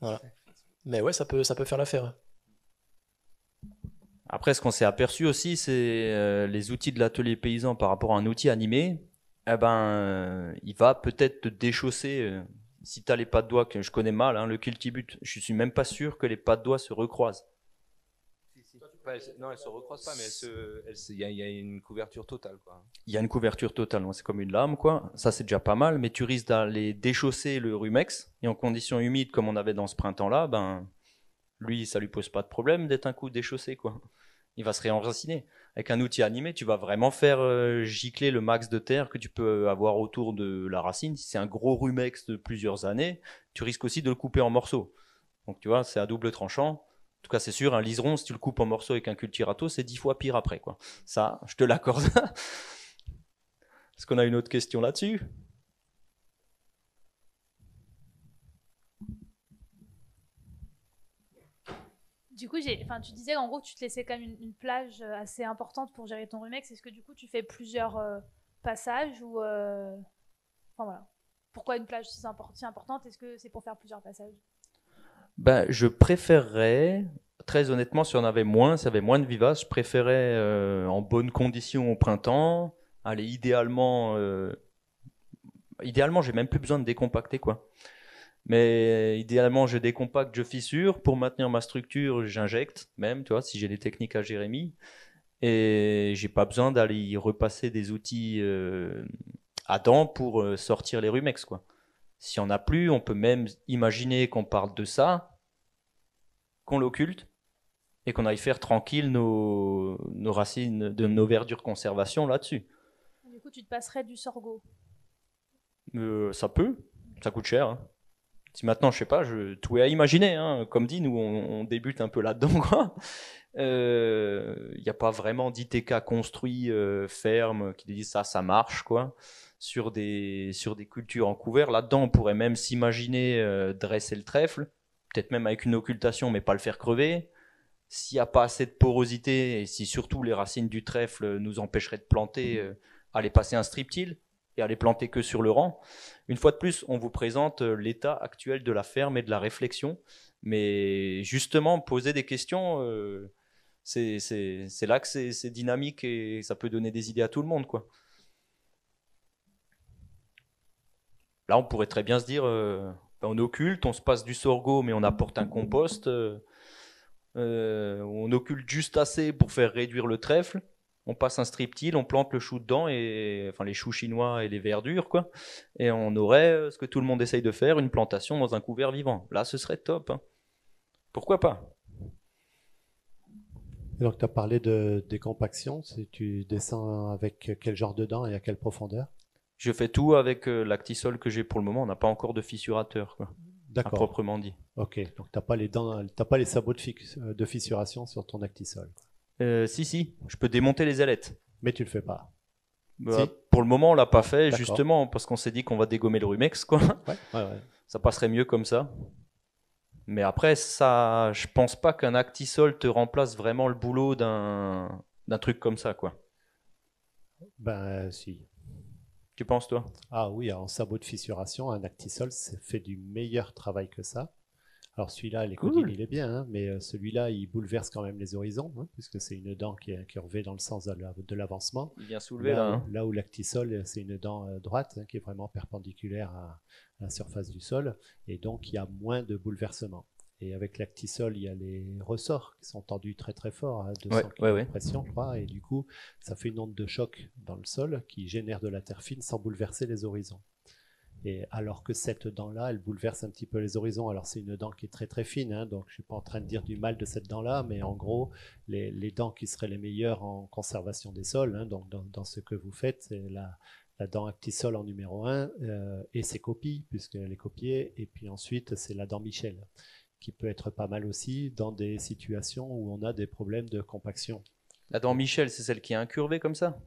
Voilà. Mais ouais, ça peut faire l'affaire. Après, ce qu'on s'est aperçu aussi, c'est les outils de l'atelier paysan par rapport à un outil animé. Eh ben, il va peut-être te déchausser. Si tu as les pas de doigts, que je connais mal, hein, le cultibut, je suis même pas sûr que les pas de doigts se recroisent. Non, elles se recroisent pas, mais il y a une couverture totale, quoi. Il y a une couverture totale, c'est comme une lame, quoi. Ça, c'est déjà pas mal, mais tu risques d'aller déchausser le rumex. Et en conditions humides, comme on avait dans ce printemps-là, ben, lui, ça lui pose pas de problème d'être un coup déchaussé, quoi. Il va se réenraciner. Avec un outil animé, tu vas vraiment faire gicler le max de terre que tu peux avoir autour de la racine. Si c'est un gros rumex de plusieurs années, tu risques aussi de le couper en morceaux. Donc, tu vois, c'est à double tranchant. En tout cas, c'est sûr, un liseron, si tu le coupes en morceaux avec un cultirato, c'est 10 fois pire après, quoi. Ça, je te l'accorde. Est-ce qu'on a une autre question là-dessus? Du coup, tu disais en gros que tu te laissais quand même une plage assez importante pour gérer ton rumex. Est-ce que du coup tu fais plusieurs passages ou enfin voilà. Pourquoi une plage si importante? Est-ce que c'est pour faire plusieurs passages? Ben, je préférerais, très honnêtement, si on avait moins, s'il y avait moins de vivaces, je préférais en bonne condition au printemps. Allez, idéalement, j'ai même plus besoin de décompacter, quoi. Mais idéalement, je décompacte, je fissure. Pour maintenir ma structure, j'injecte même, tu vois, si j'ai des techniques à Jérémy. Et j'ai pas besoin d'aller y repasser des outils à dents pour sortir les rumex, quoi. Si on n'a plus, on peut même imaginer qu'on parle de ça, qu'on l'occulte et qu'on aille faire tranquille nos racines, de nos verdures conservation là-dessus. Du coup, tu te passerais du sorgho. Ça peut, ça coûte cher, hein. Si maintenant, je sais pas, tout est à imaginer, hein. Comme dit, nous, on débute un peu là-dedans, quoi. Il n'y a pas vraiment d'ITK construit ferme qui disent ça marche, quoi. Sur des cultures en couvert. Là-dedans, on pourrait même s'imaginer dresser le trèfle, peut-être même avec une occultation, mais pas le faire crever. S'il n'y a pas assez de porosité, et si surtout les racines du trèfle nous empêcheraient de planter, aller passer un strip-till et aller planter que sur le rang. Une fois de plus, on vous présente l'état actuel de la ferme et de la réflexion. Mais justement, poser des questions, c'est là que c'est dynamique et ça peut donner des idées à tout le monde, quoi. Là, on pourrait très bien se dire, on occulte, on se passe du sorgho, mais on apporte un compost. On occulte juste assez pour faire réduire le trèfle. On passe un strip-till, on plante le chou dedans, enfin les choux chinois et les verdures, quoi. Et on aurait ce que tout le monde essaye de faire, une plantation dans un couvert vivant. Là, ce serait top, hein. Pourquoi pas? Et donc, tu as parlé de décompaction. Tu descends avec quel genre de dents et à quelle profondeur? Je fais tout avec l'actisol que j'ai pour le moment. On n'a pas encore de fissurateur, quoi, à proprement dit. Ok, donc tu n'as pas les sabots de fissuration sur ton actisol. Si, je peux démonter les ailettes. Mais tu le fais pas. Si. Pour le moment, on l'a pas fait, justement, parce qu'on s'est dit qu'on va dégommer le rumex, quoi. Ouais. Ça passerait mieux comme ça. Mais après, ça, je pense pas qu'un actisol te remplace vraiment le boulot d'un truc comme ça, quoi. Ben, si. Tu penses, toi? Ah oui, en sabot de fissuration, un actisol fait du meilleur travail que ça. Alors celui-là, l'écodine, il est bien, hein, mais celui-là, il bouleverse quand même les horizons, hein, puisque c'est une dent qui revêt dans le sens de l'avancement. Il vient soulever là. Là où l'actisol, c'est une dent droite, hein, qui est vraiment perpendiculaire à la surface du sol, et donc il y a moins de bouleversement. Et avec l'actisol, il y a les ressorts qui sont tendus très très fort à 200 kg de pression, je crois, et du coup, ça fait une onde de choc dans le sol qui génère de la terre fine sans bouleverser les horizons. Et alors que cette dent-là, elle bouleverse un petit peu les horizons. Alors c'est une dent qui est très très fine, hein, donc je ne suis pas en train de dire du mal de cette dent-là, mais en gros, les dents qui seraient les meilleures en conservation des sols, hein, donc dans ce que vous faites, c'est la dent actisol en numéro 1 et ses copies, puisqu'elle est copiée, et puis ensuite c'est la dent Michel, qui peut être pas mal aussi dans des situations où on a des problèmes de compaction. La dent Michel, c'est celle qui est incurvée comme ça?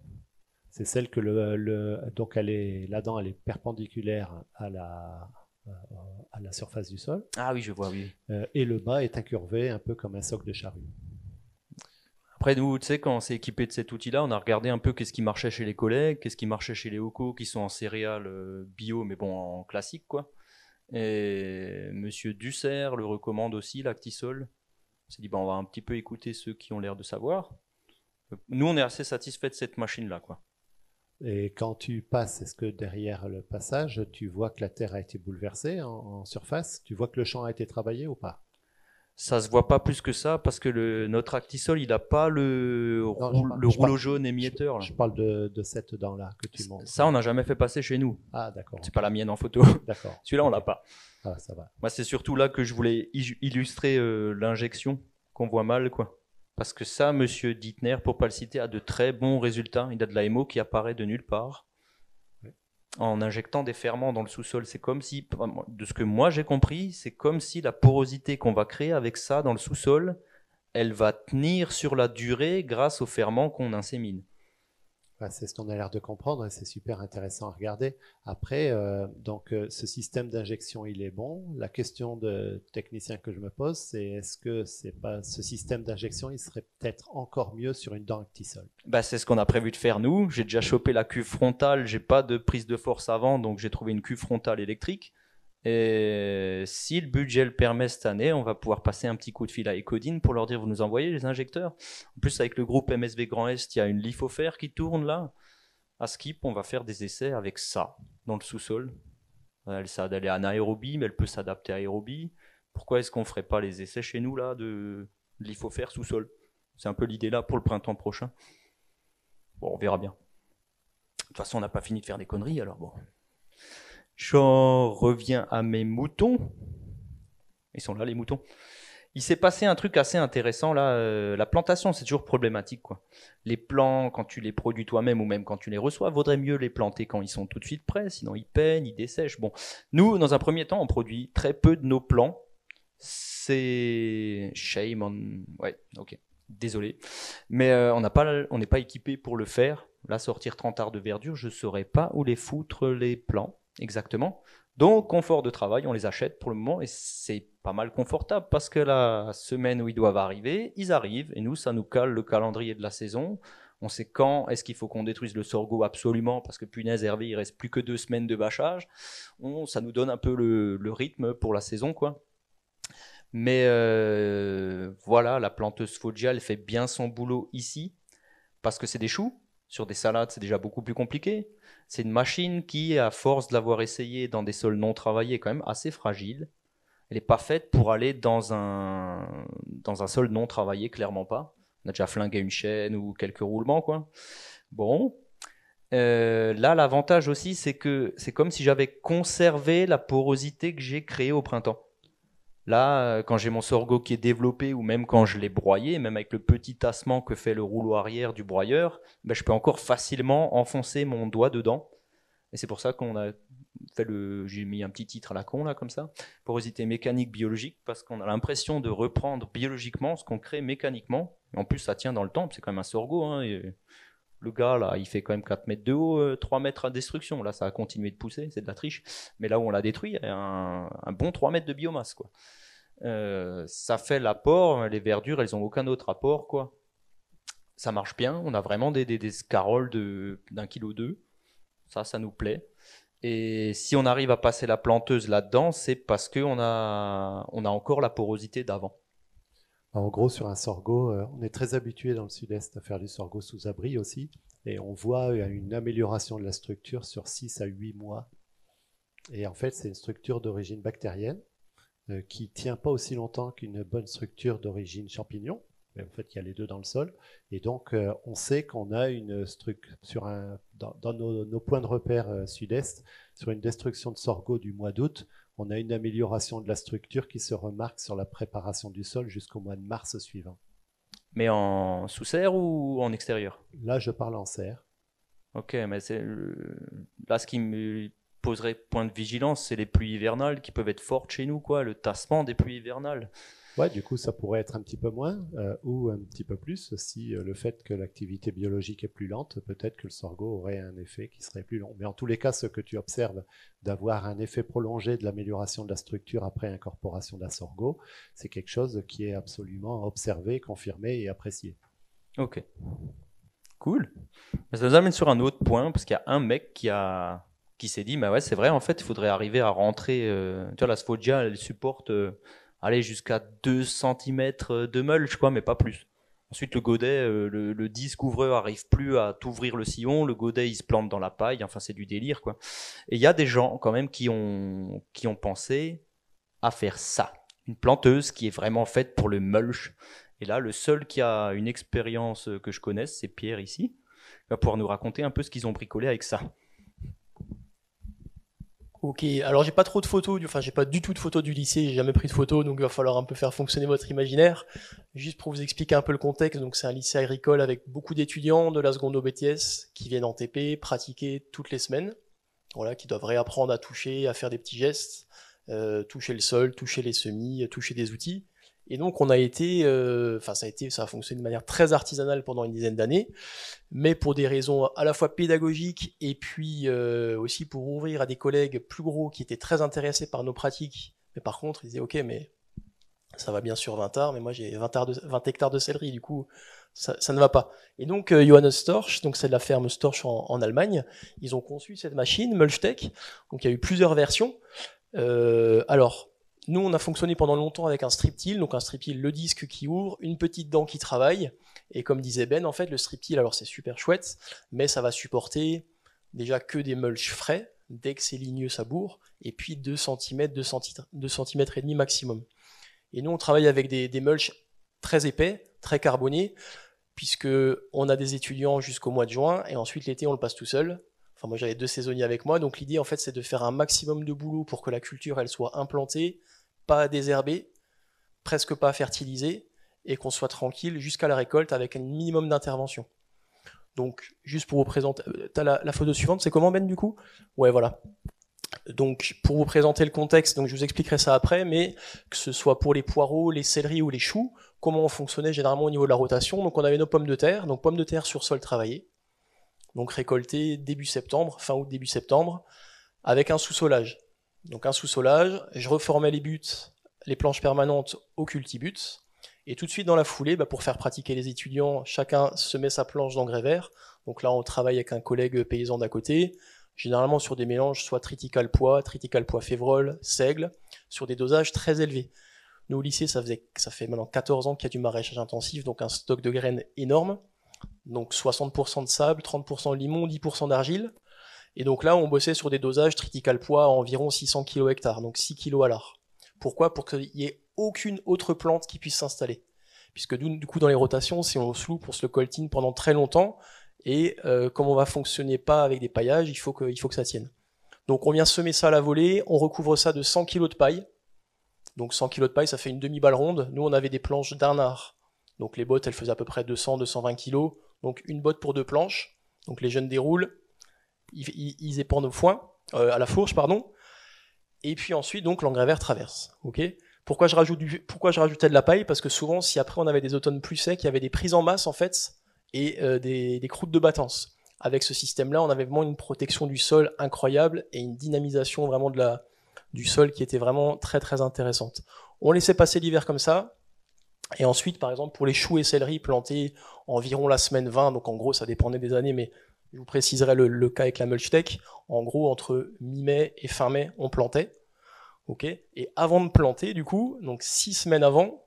C'est celle que donc la dent, elle est perpendiculaire à la surface du sol. Ah oui, je vois, oui. Et le bas est incurvé un peu comme un socle de charrue. Après, nous, tu sais, quand on s'est équipé de cet outil-là, on a regardé un peu qu'est-ce qui marchait chez les collègues, qu'est-ce qui marchait chez les Hoco qui sont en céréales bio, mais bon, en classique, quoi. Et Monsieur Dussert le recommande aussi, l'actisol. On s'est dit, on va un petit peu écouter ceux qui ont l'air de savoir. Nous, on est assez satisfait de cette machine-là, quoi. Et quand tu passes, est-ce que derrière le passage, tu vois que la terre a été bouleversée en surface? Tu vois que le champ a été travaillé ou pas? Ça se voit pas plus que ça parce que notre actisol, il n'a pas le rouleau jaune émietteur. Je parle de cette dent-là que tu montres. Ça, on n'a jamais fait passer chez nous. Ah, d'accord. C'est pas la mienne en photo. D'accord. Celui-là, on l'a pas. Ah, ça va. Moi, c'est surtout là que je voulais illustrer l'injection qu'on voit mal, quoi. Parce que ça, Monsieur Dittner, pour pas le citer, a de très bons résultats. Il a de la MO qui apparaît de nulle part. Oui. En injectant des ferments dans le sous-sol. C'est comme si, de ce que moi j'ai compris, c'est comme si la porosité qu'on va créer avec ça dans le sous-sol, elle va tenir sur la durée grâce aux ferments qu'on insémine. Bah, c'est ce qu'on a l'air de comprendre et c'est super intéressant à regarder. Après, ce système d'injection, il est bon. La question de technicien que je me pose, c'est est-ce que c'est pas ce système d'injection, il serait peut-être encore mieux sur une dent Actisol? Bah, c'est ce qu'on a prévu de faire nous. J'ai déjà chopé la cuve frontale, j'ai pas de prise de force avant, donc j'ai trouvé une cuve frontale électrique. Et si le budget le permet cette année, on va pouvoir passer un petit coup de fil à Ecodine pour leur dire vous nous envoyez les injecteurs. En plus, avec le groupe MSV Grand Est, il y a une lithophère qui tourne là. À Skip, on va faire des essais avec ça dans le sous-sol. Elle est anaérobie, mais elle peut s'adapter à aérobie. Pourquoi est-ce qu'on ferait pas les essais chez nous là de lithophère sous-sol? C'est un peu l'idée là pour le printemps prochain. Bon, on verra bien. De toute façon, on n'a pas fini de faire des conneries, alors bon. J'en reviens à mes moutons. Ils sont là, les moutons. Il s'est passé un truc assez intéressant là. La plantation, c'est toujours problématique, quoi. Les plants, quand tu les produis toi-même ou même quand tu les reçois, vaudrait mieux les planter quand ils sont tout de suite prêts, sinon ils peignent, ils dessèchent. Bon, nous, dans un premier temps, on produit très peu de nos plants. C'est shame on. Ouais, ok. Désolé, mais on n'est pas équipé pour le faire. Là, sortir 30 arts de verdure, je ne saurais pas où les foutre les plants exactement. Donc, confort de travail, on les achète pour le moment et c'est pas mal confortable parce que la semaine où ils doivent arriver, ils arrivent et nous, ça nous cale le calendrier de la saison. On sait quand est-ce qu'il faut qu'on détruise le sorgho absolument parce que punaise Hervé, il reste plus que 2 semaines de bâchage. Ça nous donne un peu le rythme pour la saison, quoi. Mais voilà, la planteuse Foggia, elle fait bien son boulot ici parce que c'est des choux. Sur des salades, c'est déjà beaucoup plus compliqué. C'est une machine qui, à force de l'avoir essayée dans des sols non travaillés, est quand même assez fragile. Elle n'est pas faite pour aller dans un sol non travaillé, clairement pas. On a déjà flingué une chaîne ou quelques roulements, quoi. Bon. Là, l'avantage aussi, c'est que c'est comme si j'avais conservé la porosité que j'ai créée au printemps. Là, quand j'ai mon sorgho qui est développé ou même quand je l'ai broyé, même avec le petit tassement que fait le rouleau arrière du broyeur, ben, je peux encore facilement enfoncer mon doigt dedans. Et c'est pour ça qu'on a fait j'ai mis un petit titre à la con là comme ça, porosité mécanique biologique, parce qu'on a l'impression de reprendre biologiquement ce qu'on crée mécaniquement. Et en plus, ça tient dans le temps, c'est quand même un sorgho. Hein, et le gars là, il fait quand même 4 mètres de haut, 3 mètres à destruction. Là, ça a continué de pousser, c'est de la triche. Mais là où on l'a détruit, il y a un bon 3 mètres de biomasse, quoi. Ça fait l'apport, les verdures, elles ont aucun autre apport, quoi. Ça marche bien, on a vraiment des scaroles d'1,2 kg. Ça nous plaît. Et si on arrive à passer la planteuse là-dedans, c'est parce qu'on a encore la porosité d'avant. En gros, sur un sorgho, on est très habitué dans le sud-est à faire du sorgho sous abri aussi. Et on voit une amélioration de la structure sur 6 à 8 mois. Et en fait, c'est une structure d'origine bactérienne qui ne tient pas aussi longtemps qu'une bonne structure d'origine champignon. Mais en fait, il y a les deux dans le sol. Et donc, on sait qu'on a une structure, dans nos points de repère sud-est, sur une destruction de sorgho du mois d'août, on a une amélioration de la structure qui se remarque sur la préparation du sol jusqu'au mois de mars suivant. Mais en sous-serre ou en extérieur? Là, je parle en serre. Ok, mais là, ce qui me poserait point de vigilance, c'est les pluies hivernales qui peuvent être fortes chez nous, quoi, le tassement des pluies hivernales. Ouais, du coup, ça pourrait être un petit peu moins ou un petit peu plus si le fait que l'activité biologique est plus lente, peut-être que le sorgho aurait un effet qui serait plus long. Mais en tous les cas, ce que tu observes d'avoir un effet prolongé de l'amélioration de la structure après incorporation d'un sorgho, c'est quelque chose qui est absolument observé, confirmé et apprécié. Ok, cool. Ça nous amène sur un autre point, parce qu'il y a un mec qui s'est dit, bah ouais, c'est vrai, en fait, il faudrait arriver à rentrer. Tu vois, la Sfoggia, elle supporte aller jusqu'à 2 cm de mulch, quoi, mais pas plus. Ensuite, le godet, le disque ouvreur arrive plus à t'ouvrir le sillon, le godet, il se plante dans la paille, enfin, c'est du délire, quoi. Et il y a des gens, quand même, qui ont pensé à faire ça. Une planteuse qui est vraiment faite pour le mulch. Et là, le seul qui a une expérience que je connaisse, c'est Pierre ici. Il va pouvoir nous raconter un peu ce qu'ils ont bricolé avec ça. Ok, alors j'ai pas trop de photos, enfin j'ai pas du tout de photos du lycée, j'ai jamais pris de photos, donc il va falloir un peu faire fonctionner votre imaginaire. Juste pour vous expliquer un peu le contexte, donc c'est un lycée agricole avec beaucoup d'étudiants de la seconde au BTS qui viennent en TP, pratiquer toutes les semaines, voilà, qui doivent réapprendre à toucher, à faire des petits gestes, toucher le sol, toucher les semis, toucher des outils. Et donc on a été, ça a fonctionné de manière très artisanale pendant une dizaine d'années, mais pour des raisons à la fois pédagogiques et puis aussi pour ouvrir à des collègues plus gros qui étaient très intéressés par nos pratiques. Mais par contre, ils disaient ok, mais ça va bien sur 20 arts, mais moi j'ai 20 hectares de céleri, du coup ça ne va pas. Et donc Johannes Storch, donc c'est de la ferme Storch en Allemagne, ils ont conçu cette machine Mulchtech. Donc il y a eu plusieurs versions. Alors nous, on a fonctionné pendant longtemps avec un strip-till, donc un strip-till, le disque qui ouvre, une petite dent qui travaille, et comme disait Ben, en fait, le strip-till, alors c'est super chouette, mais ça va supporter déjà que des mulch frais, dès que c'est ligneux, ça bourre, et puis 2 cm, 2 cm et demi maximum. Et nous, on travaille avec des mulch très épais, très carbonés, puisque on a des étudiants jusqu'au mois de juin, et ensuite l'été, on le passe tout seul. Enfin, moi, j'avais 2 saisonniers avec moi, donc l'idée, en fait, c'est de faire un maximum de boulot pour que la culture, elle soit implantée, pas désherbé, presque pas fertilisé, et qu'on soit tranquille jusqu'à la récolte avec un minimum d'intervention. Donc, juste pour vous présenter, t'as la photo suivante, c'est comment Ben du coup? Ouais, voilà. Donc, pour vous présenter le contexte, donc je vous expliquerai ça après, mais que ce soit pour les poireaux, les céleris ou les choux, comment on fonctionnait généralement au niveau de la rotation. Donc, on avait nos pommes de terre, donc pommes de terre sur sol travaillé, donc récoltées début septembre, fin août, début septembre, avec un sous-solage. Donc un sous-solage, je reformais les planches permanentes au cultibuts, et tout de suite dans la foulée, pour faire pratiquer les étudiants, chacun se met sa planche d'engrais vert. Donc là on travaille avec un collègue paysan d'à côté, généralement sur des mélanges soit triticale pois févrole, seigle, sur des dosages très élevés. Nous au lycée, ça fait maintenant 14 ans qu'il y a du maraîchage intensif, donc un stock de graines énorme, donc 60% de sable, 30% de limon, 10% d'argile. Et donc là, on bossait sur des dosages triticale pois à environ 600 kg hectare, donc 6 kg à l'art. Pourquoi? Pour qu'il n'y ait aucune autre plante qui puisse s'installer. Puisque du coup, dans les rotations, si on se loupe, on se le coltine pendant très longtemps, et comme on va fonctionner pas avec des paillages, il faut que ça tienne. Donc on vient semer ça à la volée, on recouvre ça de 100 kg de paille. Donc 100 kg de paille, ça fait une demi-balle ronde. Nous, on avait des planches d'un art. Donc les bottes, elles faisaient à peu près 200-220 kg. Donc une botte pour 2 planches. Donc les jeunes déroulent. Ils épandent au foin, à la fourche, pardon. Et puis ensuite, donc, l'engrais vert traverse. Okay. Pourquoi je rajoutais de la paille? Parce que souvent, si après on avait des automnes plus secs, il y avait des prises en masse, en fait, et des croûtes de battance. Avec ce système-là, on avait vraiment une protection du sol incroyable et une dynamisation vraiment du sol qui était vraiment très très intéressante. On laissait passer l'hiver comme ça. Et ensuite, par exemple, pour les choux et céleris plantés environ la semaine 20, donc en gros, ça dépendait des années, mais je vous préciserai le cas avec la Mulchtech. En gros, entre mi-mai et fin mai, on plantait. Okay. Et avant de planter, du coup, donc 6 semaines avant,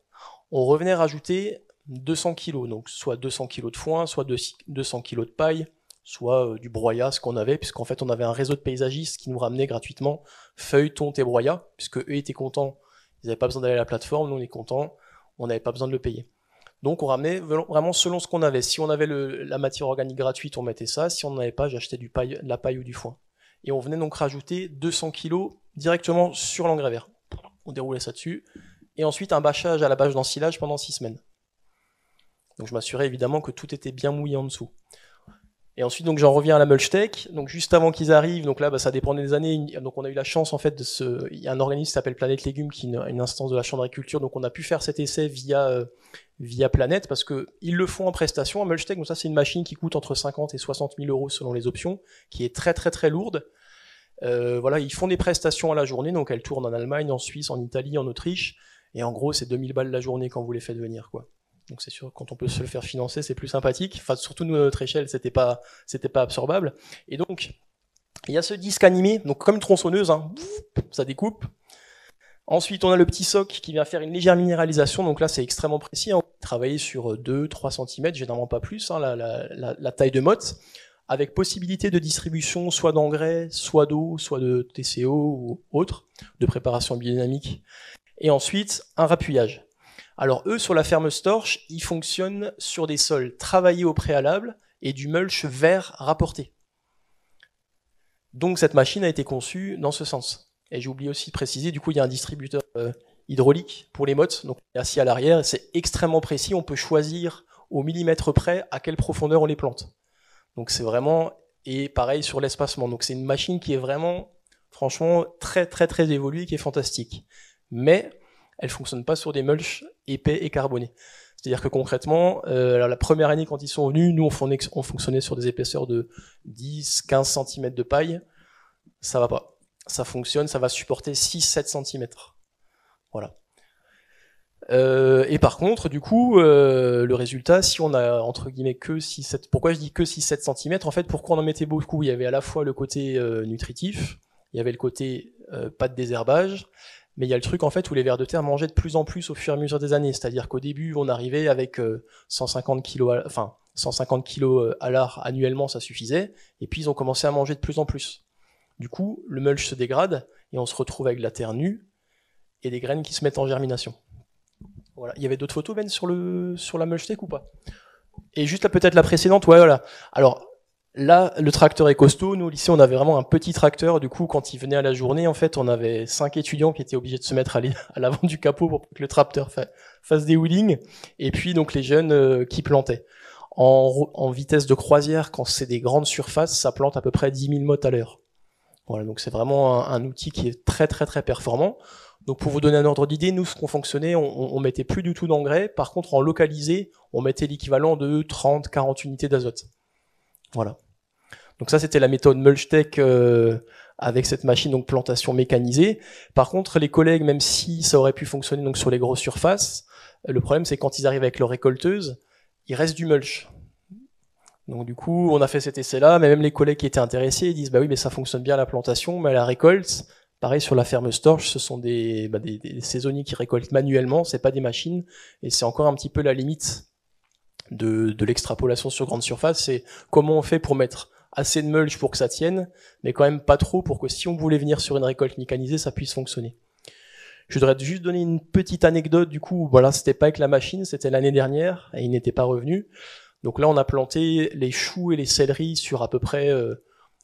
on revenait rajouter 200 kg. Donc soit 200 kg de foin, soit 200 kg de paille, soit du broyat, ce qu'on avait, puisqu'en fait, on avait un réseau de paysagistes qui nous ramenaient gratuitement feuilles, tonte et broyat, puisque eux étaient contents. Ils n'avaient pas besoin d'aller à la plateforme, nous on est contents, on n'avait pas besoin de le payer. Donc on ramenait vraiment selon ce qu'on avait. Si on avait la matière organique gratuite, on mettait ça. Si on n'en avait pas, j'achetais de la paille ou du foin. Et on venait donc rajouter 200 kg directement sur l'engrais vert. On déroulait ça dessus. Et ensuite un bâchage à la bâche d'ensilage pendant 6 semaines. Donc je m'assurais évidemment que tout était bien mouillé en dessous. Et ensuite, donc j'en reviens à la Mulchtech. Donc juste avant qu'ils arrivent, donc là, ça dépendait des années. Donc on a eu la chance en fait il y a un organisme qui s'appelle Planète Légumes, qui est une instance de la Chambre d'agriculture. Donc on a pu faire cet essai via Planète, parce que ils le font en prestation à Mulchtech. Donc ça, c'est une machine qui coûte entre 50 et 60 000 euros selon les options, qui est très très très lourde. Voilà, ils font des prestations à la journée. Donc elles tournent en Allemagne, en Suisse, en Italie, en Autriche. Et en gros, c'est 2000 balles la journée quand vous les faites venir, quoi. Donc c'est sûr, quand on peut se le faire financer, c'est plus sympathique. Enfin, surtout nous, à notre échelle, c'était pas absorbable. Et donc, il y a ce disque animé, donc comme une tronçonneuse, hein, ça découpe. Ensuite, on a le petit soc qui vient faire une légère minéralisation. Donc là, c'est extrêmement précis. Hein. On travaille sur 2-3 cm, généralement pas plus, hein, la taille de motte, avec possibilité de distribution soit d'engrais, soit d'eau, soit de TCO ou autre, de préparation biodynamique. Et ensuite, un rappuyage. Alors eux, sur la ferme Storch, ils fonctionnent sur des sols travaillés au préalable et du mulch vert rapporté. Donc cette machine a été conçue dans ce sens. Et j'ai oublié aussi de préciser, du coup il y a un distributeur hydraulique pour les mottes, donc assis à l'arrière, c'est extrêmement précis, on peut choisir au millimètre près à quelle profondeur on les plante. Donc c'est vraiment, et pareil sur l'espacement, donc c'est une machine qui est vraiment, franchement, très très très évoluée, qui est fantastique. Mais elle fonctionne pas sur des mulchs épais et carbonés. C'est-à-dire que concrètement, la première année quand ils sont venus, nous on fonctionnait sur des épaisseurs de 10-15 cm de paille. Ça va pas. Ça fonctionne, ça va supporter 6-7 cm. Voilà. Et par contre, du coup, le résultat, si on a entre guillemets que 6-7, pourquoi je dis que 6-7 cm, en fait, pourquoi on en mettait beaucoup? Il y avait à la fois le côté nutritif, il y avait le côté pas de désherbage, mais il y a le truc en fait où les vers de terre mangeaient de plus en plus au fur et à mesure des années. C'est-à-dire qu'au début, on arrivait avec 150 kg, 150 kg à l'art annuellement, ça suffisait, et puis ils ont commencé à manger de plus en plus. Du coup, le mulch se dégrade, et on se retrouve avec de la terre nue, et des graines qui se mettent en germination. Voilà. Il y avait d'autres photos, Ben, sur la mulch tech ou pas? Et juste là, peut-être la précédente, ouais, voilà. Alors, là, le tracteur est costaud. Nous, au lycée, on avait vraiment un petit tracteur. Du coup, quand il venait à la journée, en fait, on avait 5 étudiants qui étaient obligés de se mettre à l'avant du capot pour que le tracteur fasse des wheelings. Et puis, donc, les jeunes qui plantaient. En vitesse de croisière, quand c'est des grandes surfaces, ça plante à peu près 10 000 mottes à l'heure. Voilà, donc c'est vraiment un outil qui est très, très, très performant. Donc pour vous donner un ordre d'idée, nous, ce qu'on fonctionnait, on mettait plus du tout d'engrais. Par contre, en localisé, on mettait l'équivalent de 30-40 unités d'azote. Voilà. Donc ça, c'était la méthode Mulchtech avec cette machine, donc plantation mécanisée. Par contre, les collègues, même si ça aurait pu fonctionner donc sur les grosses surfaces, le problème, c'est quand ils arrivent avec leur récolteuse, il reste du mulch. Donc du coup, on a fait cet essai-là, mais même les collègues qui étaient intéressés, ils disent, bah oui, mais ça fonctionne bien à la plantation, mais à la récolte, pareil sur la ferme Storch, ce sont des saisonniers qui récoltent manuellement, c'est pas des machines, et c'est encore un petit peu la limite de l'extrapolation sur grande surface, c'est comment on fait pour mettre assez de mulch pour que ça tienne, mais quand même pas trop pour que si on voulait venir sur une récolte mécanisée, ça puisse fonctionner. Je voudrais juste donner une petite anecdote, du coup, voilà, c'était pas avec la machine, c'était l'année dernière, et il n'était pas revenu. Donc là, on a planté les choux et les céleris sur à peu près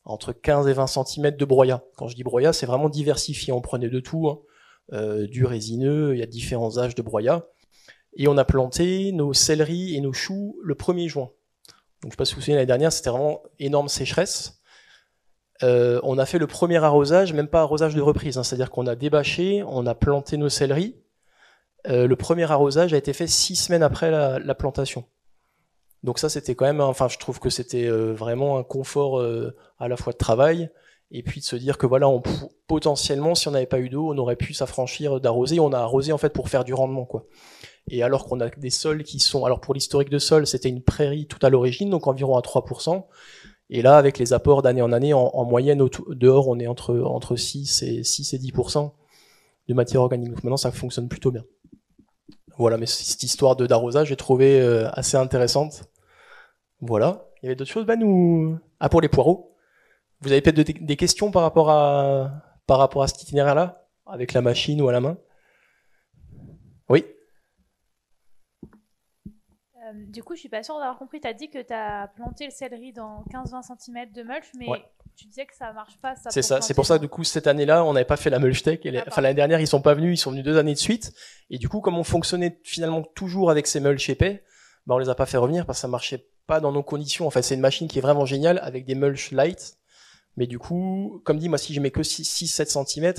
entre 15 et 20 cm de broyat. Quand je dis broyat, c'est vraiment diversifié. On prenait de tout, hein. Du résineux, il y a différents âges de broyat. Et on a planté nos céleris et nos choux le 1er juin. Donc je sais pas si vous vous souvenez, l'année dernière, c'était vraiment énorme sécheresse. On a fait le premier arrosage, même pas arrosage de reprise, hein, c'est-à-dire qu'on a débâché, on a planté nos céleris. Le premier arrosage a été fait 6 semaines après la plantation. Donc ça, c'était quand même, enfin, je trouve que c'était vraiment un confort à la fois de travail, et puis de se dire que voilà, potentiellement, si on n'avait pas eu d'eau, on aurait pu s'affranchir d'arroser. On a arrosé en fait pour faire du rendement, quoi. Et alors qu'on a des sols qui sont, alors pour l'historique de sol, c'était une prairie tout à l'origine, donc environ à 3%. Et là, avec les apports d'année en année, en moyenne, dehors, on est entre 6 et 10% de matière organique. Donc maintenant, ça fonctionne plutôt bien. Voilà, mais cette histoire d'arrosage, j'ai trouvé assez intéressante. Voilà. Il y avait d'autres choses, Ben, ou... Ah, pour les poireaux. Vous avez peut-être des questions par rapport à cet itinéraire-là, avec la machine ou à la main? Oui. Du coup, je suis pas sûre d'avoir compris. Tu as dit que tu as planté le céleri dans 15-20 cm de mulch, mais ouais. Tu disais que ça marche pas. C'est ça. C'est pour ça que du coup, cette année-là, on n'avait pas fait la mulch tech. Enfin, l'année dernière, ils sont pas venus. Ils sont venus 2 années de suite. Et du coup, comme on fonctionnait finalement toujours avec ces mulch épais, bah, on les a pas fait revenir parce que ça marchait pas dans nos conditions. En fait, c'est une machine qui est vraiment géniale avec des mulch light. Mais du coup, comme dit, moi, si je mets que 6-7 cm,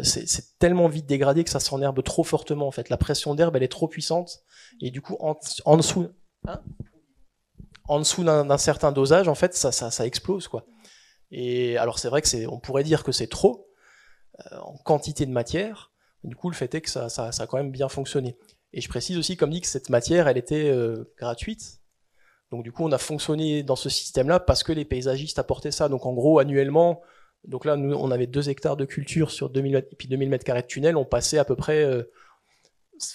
c'est tellement vite dégradé que ça s'enherbe trop fortement. En fait, la pression d'herbe, elle est trop puissante. Et du coup, en dessous d'un certain dosage, en fait, ça explose, quoi. Et alors, c'est vrai que on pourrait dire que c'est trop en quantité de matière. Du coup, le fait est que ça a quand même bien fonctionné. Et je précise aussi, comme dit, que cette matière, elle était gratuite. Donc du coup, on a fonctionné dans ce système-là parce que les paysagistes apportaient ça. Donc en gros, annuellement, donc là, nous, on avait 2 hectares de culture sur 2000 et puis 2000 mètres carrés de tunnel. On passait à peu près,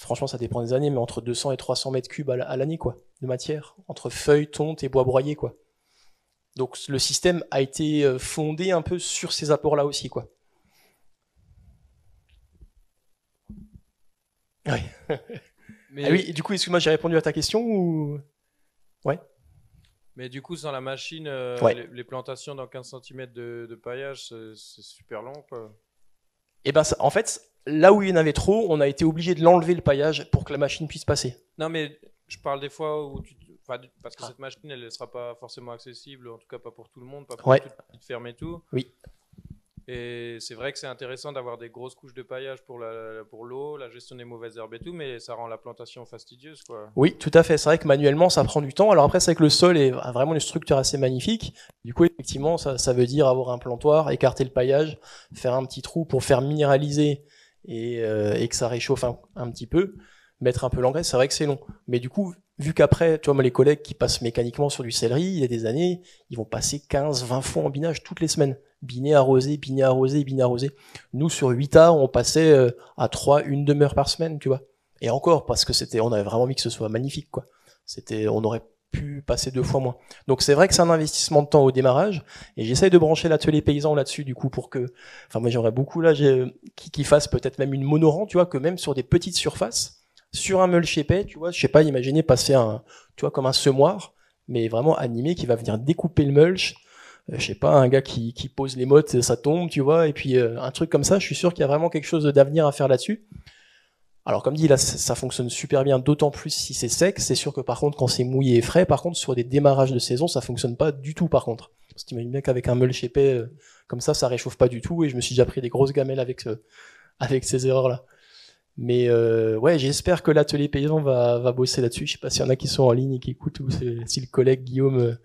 franchement, ça dépend des années, mais entre 200 et 300 mètres cubes à l'année, quoi, de matière, entre feuilles, tontes et bois broyés, quoi. Donc le système a été fondé un peu sur ces apports-là aussi, quoi. Oui. Mais... Ah oui, du coup, excuse-moi, j'ai répondu à ta question ou... Ouais. Mais du coup, sans la machine, les plantations dans 15 cm de paillage, c'est super long, quoi. Et ben, en fait, là où il y en avait trop, on a été obligé de l'enlever le paillage pour que la machine puisse passer. Non, mais je parle des fois où parce que cette machine, elle ne sera pas forcément accessible, en tout cas pas pour tout le monde, pas pour toute petite ferme et tout. Oui. Et c'est vrai que c'est intéressant d'avoir des grosses couches de paillage pour l'eau, la gestion des mauvaises herbes et tout, mais ça rend la plantation fastidieuse, quoi. Oui, tout à fait. C'est vrai que manuellement, ça prend du temps. Alors après, c'est vrai que le sol a vraiment une structure assez magnifique. Du coup, effectivement, ça veut dire avoir un plantoir, écarter le paillage, faire un petit trou pour faire minéraliser et que ça réchauffe un petit peu, mettre un peu l'engrais. C'est vrai que c'est long. Mais du coup, vu qu'après, tu vois, moi, les collègues qui passent mécaniquement sur du céleri, il y a des années, ils vont passer 15, 20 fois en binage toutes les semaines. Binet arrosé, binet arrosé, binet arrosé. Nous, sur 8 arts, on passait à 3, une demi-heure par semaine, tu vois. Et encore, parce que on avait vraiment mis que ce soit magnifique, quoi. On aurait pu passer 2 fois moins. Donc c'est vrai que c'est un investissement de temps au démarrage, et j'essaye de brancher l'atelier paysan là-dessus, du coup, moi j'aimerais beaucoup là, qu'ils fassent peut-être même une monorang, tu vois, que même sur des petites surfaces, sur un mulch épais, tu vois, je sais pas, imaginez passer tu vois, comme un semoir, mais vraiment animé, qui va venir découper le mulch. Je sais pas, un gars qui pose les mottes, ça tombe, tu vois, et puis un truc comme ça, je suis sûr qu'il y a vraiment quelque chose d'avenir à faire là-dessus. Alors comme dit, là, ça fonctionne super bien, d'autant plus si c'est sec. C'est sûr que par contre, quand c'est mouillé et frais, par contre, sur des démarrages de saison, ça fonctionne pas du tout, par contre. Parce que t'imagines bien qu'avec un mulch épais, comme ça réchauffe pas du tout, et je me suis déjà pris des grosses gamelles avec ces erreurs-là. Mais ouais, j'espère que l'atelier paysan va bosser là-dessus. Je sais pas s'il y en a qui sont en ligne et qui écoutent, ou si le collègue Guillaume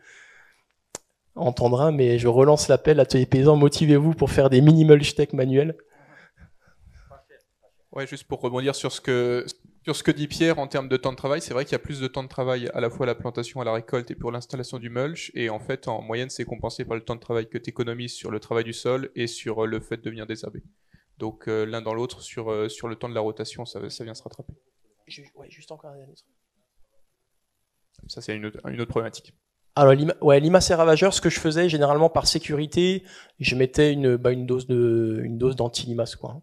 entendra, mais je relance l'appel, atelier paysan, motivez-vous pour faire des mini mulch tech manuels. Ouais, juste pour rebondir sur ce que dit Pierre en termes de temps de travail, c'est vrai qu'il y a plus de temps de travail à la fois à la plantation, à la récolte et pour l'installation du mulch, et en fait en moyenne c'est compensé par le temps de travail que tu économises sur le travail du sol et sur le fait de venir désherber. Donc l'un dans l'autre, sur le temps de la rotation, ça vient se rattraper. Ouais, juste encore un dernier truc. Ça c'est une autre problématique. Alors limaces et ravageurs, ce que je faisais généralement par sécurité, je mettais une dose d'anti-limaces, quoi.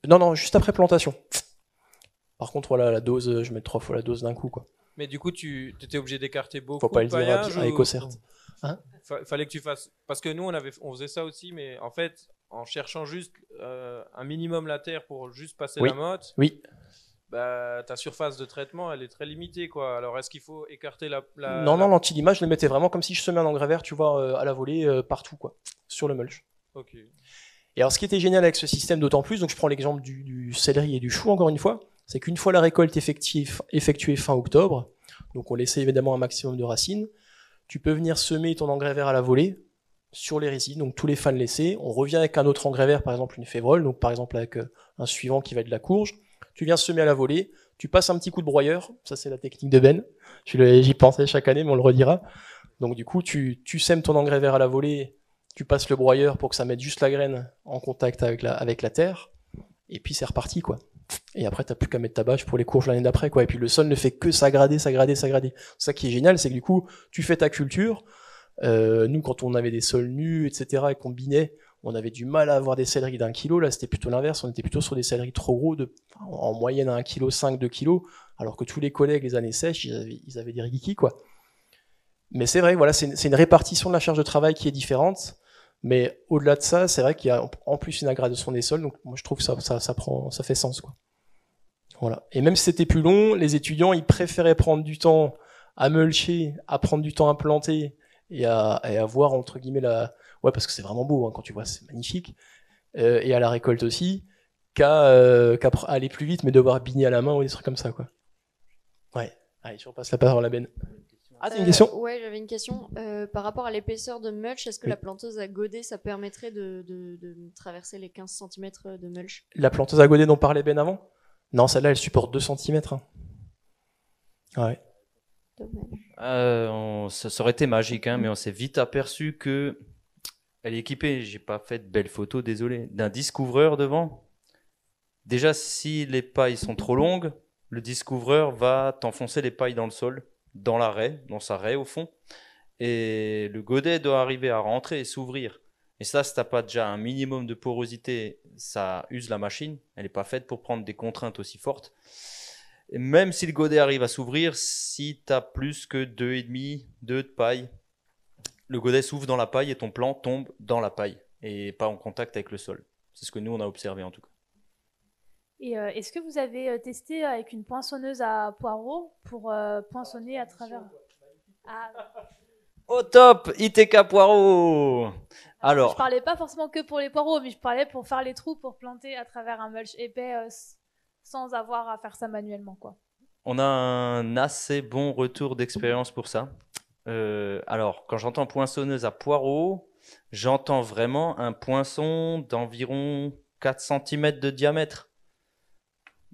Non, juste après plantation. Par contre, voilà, la dose, je mets 3 fois la dose d'un coup, quoi. Mais du coup, tu étais obligé d'écarter beaucoup. Faut pas le de dire paillage à EcoCert. Hein, fallait que tu fasses. Parce que nous, on faisait ça aussi, mais en fait, en cherchant juste un minimum la terre pour juste passer la motte. Oui. Bah, ta surface de traitement, elle est très limitée, quoi. Alors, est-ce qu'il faut écarter Non, l'anti-limage, je le mettais vraiment comme si je semais un engrais vert, tu vois, à la volée, partout, quoi, sur le mulch. Ok. Et alors, ce qui était génial avec ce système, d'autant plus, donc je prends l'exemple du céleri et du chou, encore une fois, c'est qu'une fois la récolte effectuée fin octobre, donc on laissait évidemment un maximum de racines, tu peux venir semer ton engrais vert à la volée sur les résines, donc tous les fans laissés. On revient avec un autre engrais vert, par exemple une févrole, donc par exemple avec un suivant qui va être de la courge. Tu viens semer à la volée, tu passes un petit coup de broyeur, ça c'est la technique de Ben, j'y pensais chaque année, mais on le redira. Donc du coup, tu sèmes ton engrais vert à la volée, tu passes le broyeur pour que ça mette juste la graine en contact avec la terre, et puis c'est reparti, quoi. Et après, t'as plus qu'à mettre ta bâche pour les courges l'année d'après, quoi. Et puis le sol ne fait que s'aggrader. Ça qui est génial, c'est que du coup, tu fais ta culture. Nous, quand on avait des sols nus, etc., et qu'on binait, on avait du mal à avoir des céleris d'1 kilo. Là, c'était plutôt l'inverse. On était plutôt sur des céleris trop gros, en moyenne à 1,5 kg, 2 kg, alors que tous les collègues, les années sèches, ils avaient des rigiki, quoi. Mais c'est vrai, voilà, c'est une répartition de la charge de travail qui est différente. Mais au-delà de ça, c'est vrai qu'il y a en plus une aggradation des sols, donc moi je trouve que ça fait sens, quoi. Voilà. Et même si c'était plus long, les étudiants ils préféraient prendre du temps à mulcher, à prendre du temps à planter et à voir entre guillemets ouais, parce que c'est vraiment beau, hein, quand tu vois, c'est magnifique, et à la récolte aussi, qu'à aller plus vite mais devoir biner à la main ou des trucs comme ça, quoi. Ouais. Allez, je repasse la parole à Ben. Ah, t'as une question ? Ouais, j'avais une question. Par rapport à l'épaisseur de mulch, est-ce que la planteuse à godet, ça permettrait de traverser les 15 cm de mulch ? La planteuse à godet dont parlait Ben avant ? Non, celle-là, elle supporte 2 cm. Hein. Ouais. Ça aurait été magique, hein, mais on s'est vite aperçu que elle est équipée, j'ai pas fait de belles photos, désolé, d'un disc ouvreur devant. Déjà, si les pailles sont trop longues, le disc ouvreur va t'enfoncer les pailles dans le sol, dans la raie, dans sa raie au fond, et le godet doit arriver à rentrer et s'ouvrir. Et ça, si t'as pas déjà un minimum de porosité, ça use la machine. Elle n'est pas faite pour prendre des contraintes aussi fortes. Et même si le godet arrive à s'ouvrir, si t'as plus que 2,5, 2 de paille, le godet s'ouvre dans la paille et ton plant tombe dans la paille et pas en contact avec le sol. C'est ce que nous, on a observé en tout cas. Et est-ce que vous avez testé avec une poinçonneuse à poireaux pour poinçonner à travers... Au top, ITK Poireaux. Alors, Je parlais pas forcément que pour les poireaux, mais je parlais pour faire les trous pour planter à travers un mulch épais sans avoir à faire ça manuellement, quoi. on a un assez bon retour d'expérience pour ça. Alors, quand j'entends poinçonneuse à poireaux, j'entends vraiment un poinçon d'environ 4 cm de diamètre,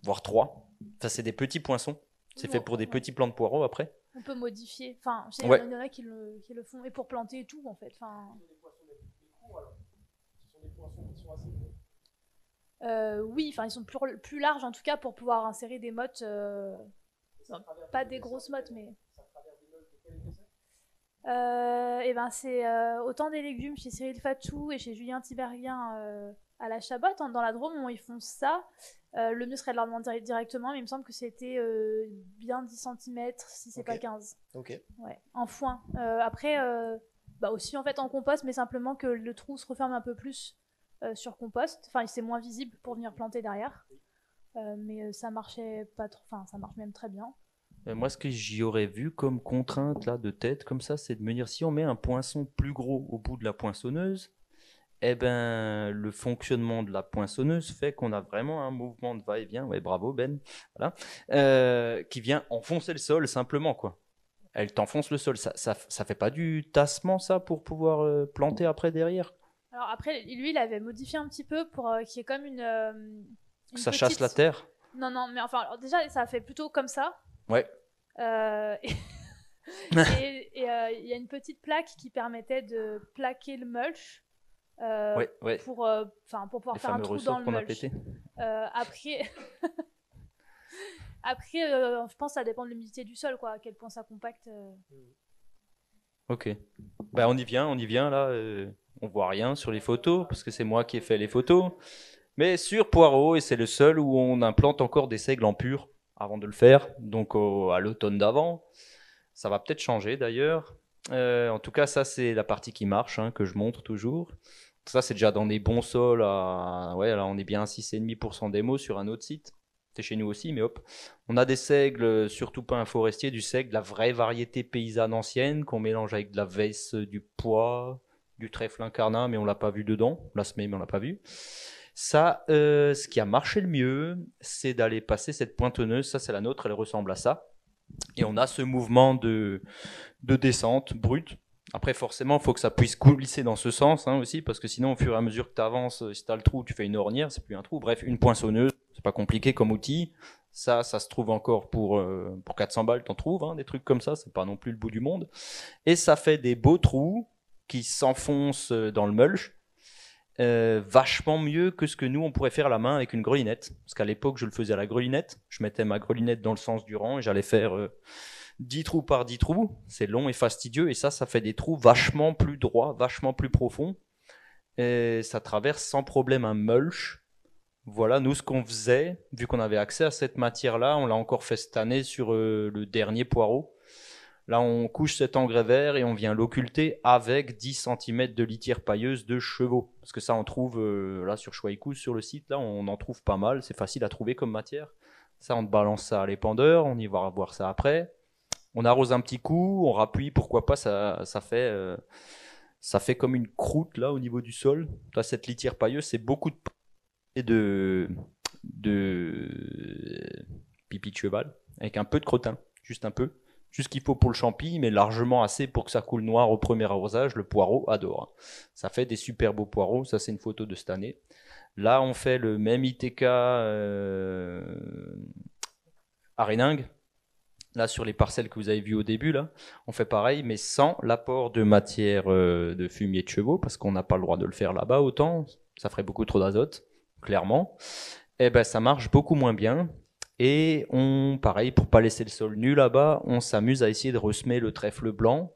voire 3. Enfin, c'est des petits poinçons. C'est fait pour des petits plants de poireaux après. On peut modifier. Enfin, il Ouais. y en a qui le font. Et pour planter et tout, en fait. Enfin, oui, enfin, ils sont plus larges, en tout cas, pour pouvoir insérer des mottes. Non, pas des grosses mottes, mais... et ben c'est autant des légumes chez Cyril Fatou et chez Julien Tiberghien à la Chabotte, dans la Drôme, où ils font ça. Le mieux serait de leur demander directement, mais il me semble que c'était bien 10 cm, si c'est pas 15. Ok. Ouais, en foin. Après, bah aussi en fait en compost, mais simplement que le trou se referme un peu plus sur compost. Enfin, c'est moins visible pour venir planter derrière. Mais ça marchait pas trop. Enfin, ça marche même très bien. Moi, ce que j'y aurais vu comme contrainte là de tête comme ça, c'est de me dire si on met un poinçon plus gros au bout de la poinçonneuse, eh ben le fonctionnement de la poinçonneuse fait qu'on a vraiment un mouvement de va-et-vient. Ouais, bravo Ben, voilà, qui vient enfoncer le sol simplement quoi. Elle t'enfonce le sol. Ça fait pas du tassement ça pour pouvoir planter après derrière. Alors après, lui, il avait modifié un petit peu pour qu'il y ait comme une Ça petite... chasse la terre. Non, mais enfin, alors déjà, ça fait plutôt comme ça. Ouais. Et il y a une petite plaque qui permettait de plaquer le mulch ouais. pour pouvoir Les faire un fameux trou ressorts dans le qu'on a mulch. pétés. Après, je pense que ça dépend de l'humidité du sol, quoi, à quel point ça compacte. Ok. Ben, on y vient là. On voit rien sur les photos parce que c'est moi qui ai fait les photos. Mais sur Poirot, et c'est le seul où on implante encore des seigles en pur avant de le faire, donc à l'automne d'avant. Ça va peut-être changer d'ailleurs. En tout cas, ça c'est la partie qui marche, hein, que je montre toujours. Ça c'est déjà dans des bons sols. Ouais, là on est bien à 6,5% d'émo sur un autre site. C'est chez nous aussi, mais hop. On a des seigles, surtout pas un forestier, du seigle, la vraie variété paysanne ancienne qu'on mélange avec de la vesse, du pois, du trèfle incarnat, mais on l'a pas vu dedans. On l'a semé, mais on l'a pas vu. Ça, ce qui a marché le mieux, c'est d'aller passer cette pointonneuse. Ça, c'est la nôtre, elle ressemble à ça. Et on a ce mouvement de descente brute. Après, forcément, il faut que ça puisse coulisser dans ce sens aussi, parce que sinon, au fur et à mesure que tu avances, si tu as le trou, tu fais une ornière, c'est plus un trou. Bref, une poinçonneuse, c'est pas compliqué comme outil. Ça se trouve encore pour 400 balles, t'en trouves, des trucs comme ça, c'est pas non plus le bout du monde. Et ça fait des beaux trous qui s'enfoncent dans le mulch. Vachement mieux que ce que nous on pourrait faire à la main avec une grelinette, parce qu'à l'époque je le faisais à la grelinette, je mettais ma grelinette dans le sens du rang et j'allais faire 10 trous par 10 trous, c'est long et fastidieux, et ça fait des trous vachement plus droits, vachement plus profonds, et ça traverse sans problème un mulch. Voilà, nous ce qu'on faisait, vu qu'on avait accès à cette matière là, on l'a encore fait cette année sur le dernier Poirot. Là, on couche cet engrais vert et on vient l'occulter avec 10 cm de litière pailleuse de chevaux. Parce que ça, on trouve là sur Choix-Écouse, sur le site, là, on en trouve pas mal. C'est facile à trouver comme matière. Ça, on te balance ça à l'épandeur, on y va voir ça après. On arrose un petit coup, on rappuie, pourquoi pas, ça fait comme une croûte là au niveau du sol. Là, cette litière pailleuse, c'est beaucoup de pipi de cheval avec un peu de crottin, juste un peu. Juste ce qu'il faut pour le champi, mais largement assez pour que ça coule noir au premier arrosage. Le poireau adore. Ça fait des super beaux poireaux. Ça, c'est une photo de cette année. Là, on fait le même ITK à Réningue. Là, sur les parcelles que vous avez vues au début, là, on fait pareil, mais sans l'apport de matière de fumier de chevaux, parce qu'on n'a pas le droit de le faire là-bas autant. Ça ferait beaucoup trop d'azote, clairement. Eh ben, ça marche beaucoup moins bien. Et pareil, pour pas laisser le sol nu là-bas, on s'amuse à essayer de ressemer le trèfle blanc.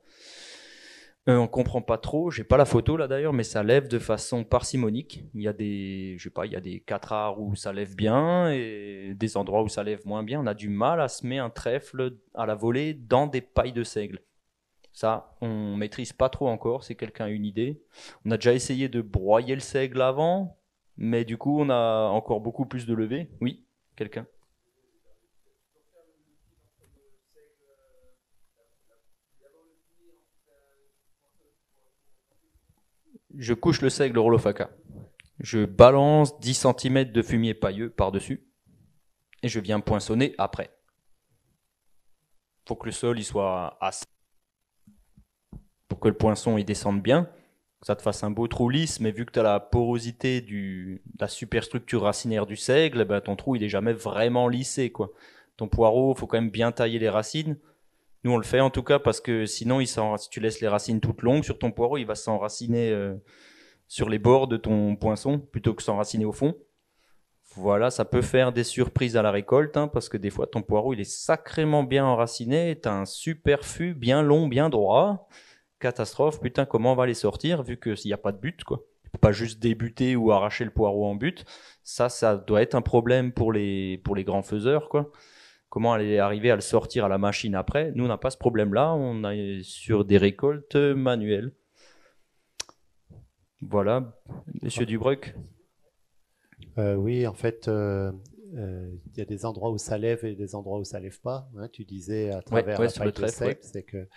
On comprend pas trop, j'ai pas la photo là d'ailleurs, mais ça lève de façon parcimonique. Il y a des 4 arts où ça lève bien et des endroits où ça lève moins bien. On a du mal à semer un trèfle à la volée dans des pailles de seigle. Ça, on maîtrise pas trop encore, si quelqu'un a une idée. On a déjà essayé de broyer le seigle avant, mais du coup, on a encore beaucoup plus de levée. Oui, quelqu'un? Je couche le seigle au Rolofaka. Je balance 10 cm de fumier pailleux par-dessus et je viens poinçonner après. Faut que le sol il soit assez pour que le poinçon il descende bien, que ça te fasse un beau trou lisse, mais vu que tu as la porosité de la superstructure racinaire du seigle, ben, ton trou il est jamais vraiment lissé, quoi. Ton poireau, faut quand même bien tailler les racines. Nous on le fait en tout cas parce que sinon si tu laisses les racines toutes longues sur ton poireau, il va s'enraciner sur les bords de ton poinçon plutôt que s'enraciner au fond. Voilà, ça peut faire des surprises à la récolte, hein, parce que des fois ton poireau il est sacrément bien enraciné, t'as un super fût bien long, bien droit. Catastrophe, putain, comment on va les sortir vu que s'il n'y a pas de but, quoi. Tu peux pas juste débuter ou arracher le poireau en but. Ça doit être un problème pour les grands faiseurs, quoi. Comment aller arriver à le sortir à la machine après? Nous, on n'a pas ce problème-là, on est sur des récoltes manuelles. Voilà, Monsieur Dubruck. Oui, en fait, il y a des endroits où ça lève et des endroits où ça lève pas. Hein, tu disais à travers la paille de seigle, c'est que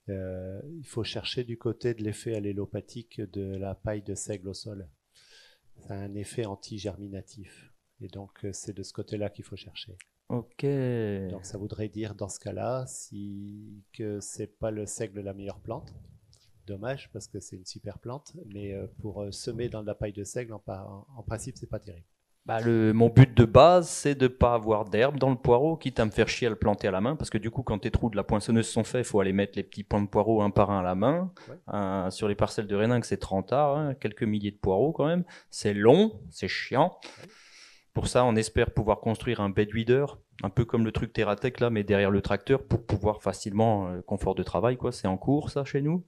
il faut chercher du côté de l'effet allélopathique de la paille de seigle au sol. Ça a un effet anti-germinatif. Et donc, c'est de ce côté-là qu'il faut chercher. Ok. Donc, ça voudrait dire, dans ce cas-là, que c'est pas le seigle la meilleure plante. Dommage, parce que c'est une super plante. Mais pour semer dans de la paille de seigle, en principe, c'est pas terrible. Bah mon but de base, c'est de ne pas avoir d'herbe dans le poireau, quitte à me faire chier à le planter à la main, parce que du coup, quand tes trous de la poinçonneuse sont faits, il faut aller mettre les petits points de poireau un par un à la main. Ouais. Sur les parcelles de Réningue, c'est 30 arts, hein, quelques milliers de poireaux quand même. C'est long, c'est chiant. Ouais. Pour ça, on espère pouvoir construire un bed weeder, un peu comme le truc Terratech là, mais derrière le tracteur, pour pouvoir facilement, confort de travail, quoi. C'est en cours, ça, chez nous.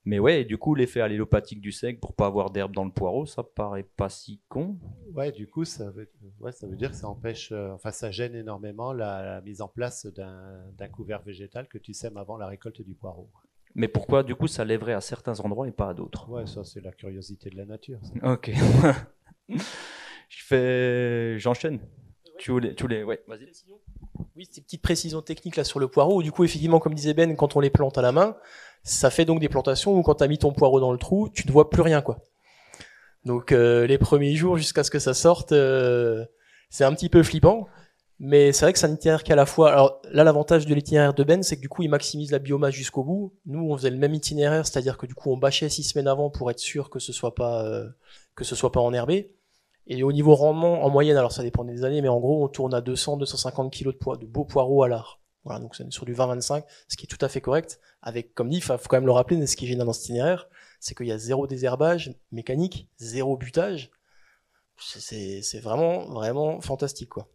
Mais ouais, et du coup, l'effet allélopathique du seigle pour pas avoir d'herbe dans le poireau, ça paraît pas si con. Ouais, du coup, ça veut dire que ça empêche, ça gêne énormément la mise en place d'un couvert végétal que tu sèmes avant la récolte du poireau. Mais pourquoi, du coup, ça lèverait à certains endroits et pas à d'autres? Ouais, ça, c'est la curiosité de la nature. Ça. Ok. J'enchaîne. Ouais, vas-y. Oui, c'est une petite précision technique là sur le poireau. Du coup, effectivement, comme disait Ben, quand on les plante à la main, ça fait donc des plantations où quand tu as mis ton poireau dans le trou, tu ne vois plus rien, quoi. Donc les premiers jours jusqu'à ce que ça sorte, c'est un petit peu flippant. Mais c'est vrai que c'est un itinéraire qu'à la fois... Alors là, l'avantage de l'itinéraire de Ben, c'est que du coup, il maximise la biomasse jusqu'au bout. Nous, on faisait le même itinéraire, c'est-à-dire que du coup, on bâchait 6 semaines avant pour être sûr que ce soit pas enherbé. Et au niveau rendement, en moyenne, alors ça dépend des années, mais en gros, on tourne à 200-250 kilos de beaux poireaux à l'art. Voilà, donc c'est sur du 20-25, ce qui est tout à fait correct. Avec, comme dit, il faut quand même le rappeler, mais ce qui est génial dans cet itinéraire, c'est qu'il y a 0 désherbage mécanique, 0 butage. C'est vraiment, vraiment fantastique, quoi.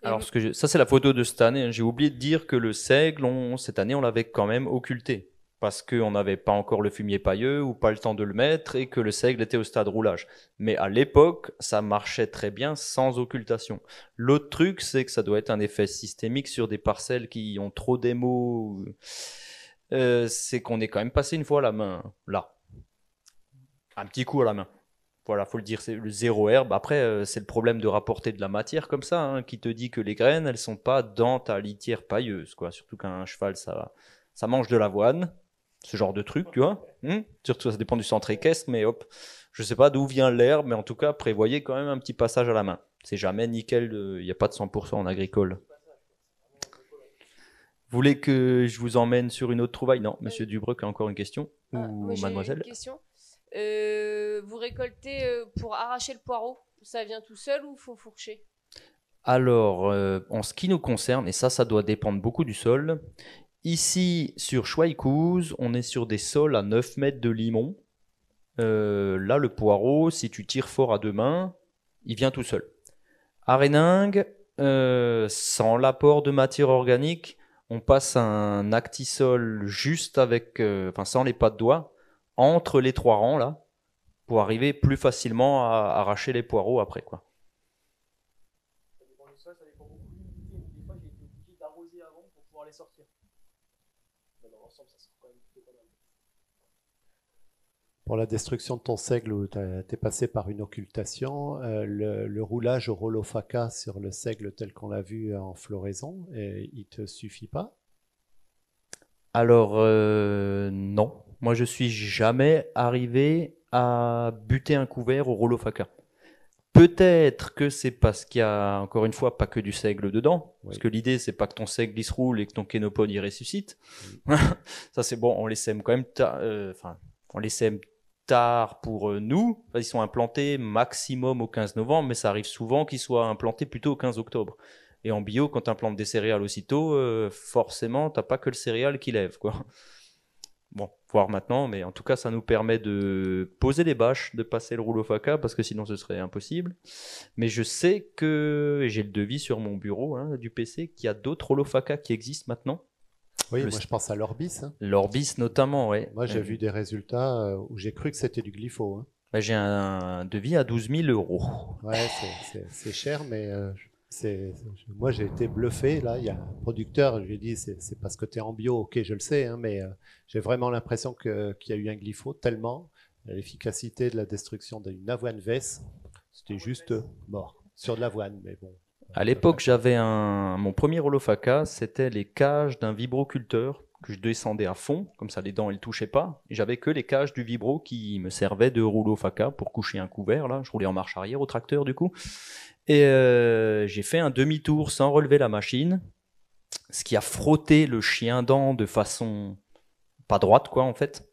Alors, ça, c'est la photo de cette année. J'ai oublié de dire que le seigle, cette année, on l'avait quand même occulté. Parce qu'on n'avait pas encore le fumier pailleux ou pas le temps de le mettre et que le seigle était au stade roulage. Mais à l'époque, ça marchait très bien sans occultation. L'autre truc, c'est que ça doit être un effet systémique sur des parcelles qui ont trop d'émaux. C'est qu'on est quand même passé une fois à la main, là. Un petit coup à la main. Voilà, faut le dire, c'est le 0 herbe. Après, c'est le problème de rapporter de la matière comme ça, hein, qui te dit que les graines, elles sont pas dans ta litière pailleuse, quoi. Surtout qu'un cheval, ça mange de l'avoine. Ce genre de truc, tu vois. Surtout, ça dépend du centre équestre, mais hop, je sais pas d'où vient l'herbe, mais en tout cas, prévoyez quand même un petit passage à la main. C'est jamais nickel, il n'y a pas de 100% en agricole. Vous voulez que je vous emmène sur une autre trouvaille? Non, Monsieur Dubruck a encore une question. Ou mademoiselle? Une question. Vous récoltez pour arracher le poireau? Ça vient tout seul ou faut fourcher? Alors, en ce qui nous concerne, et ça doit dépendre beaucoup du sol. Ici, sur Schweikhouse, on est sur des sols à 9 mètres de limon. Là, le poireau, si tu tires fort à 2 mains, il vient tout seul. À Réningue, sans l'apport de matière organique, on passe un actisol juste avec, sans les pas de doigts, entre les 3 rangs, là, pour arriver plus facilement à arracher les poireaux après, quoi. Ça dépend du sol, ça dépend beaucoup de l'humidité. Des fois, j'ai été obligé d'arroser avant pour pouvoir les sortir. Dans l'ensemble, ça sort quand même plutôt pas mal. Pour la destruction de ton seigle, où tu es passé par une occultation, le roulage au Rolofaka sur le seigle tel qu'on l'a vu en floraison, il te suffit pas? Alors, non. moi je suis jamais arrivé à buter un couvert au rouleau faca. Peut-être que c'est parce qu'il y a, encore une fois, pas que du seigle dedans. Parce que l'idée, c'est pas que ton seigle il se roule et que ton kénopode il ressuscite. Ça, c'est bon, on les sème quand même on les sème tard pour nous. Enfin, ils sont implantés maximum au 15 novembre, mais ça arrive souvent qu'ils soient implantés plutôt au 15 octobre. Et en bio, quand tu implantes des céréales aussitôt, forcément, t'as pas que le céréal qui lève, quoi. Bon, voir maintenant, mais en tout cas, ça nous permet de poser les bâches, de passer le rouleau faca, parce que sinon ce serait impossible. Mais je sais que, et j'ai le devis sur mon bureau du PC, qu'il y a d'autres rouleaux faca qui existent maintenant. Oui, moi je pense à l'Orbis. Hein. L'Orbis notamment, oui. Moi j'ai vu des résultats où j'ai cru que c'était du glypho. Hein. J'ai un devis à 12 000 euros. Ouais, c'est cher, mais moi j'ai été bluffé. Là, il y a un producteur, je lui ai dit c'est parce que tu es en bio, ok, je le sais, hein, mais j'ai vraiment l'impression qu'il y a eu un glypho tellement l'efficacité de la destruction d'une avoine vesse, c'était juste mort sur de l'avoine, mais bon. À l'époque, j'avais mon premier rouleau faca, c'était les cages d'un vibroculteur que je descendais à fond, comme ça les dents elles touchaient pas, et j'avais que les cages du vibro qui me servaient de rouleau faca pour coucher un couvert, là, je roulais en marche arrière au tracteur du coup, et j'ai fait un demi-tour sans relever la machine, ce qui a frotté le chien dent de façon pas droite quoi en fait,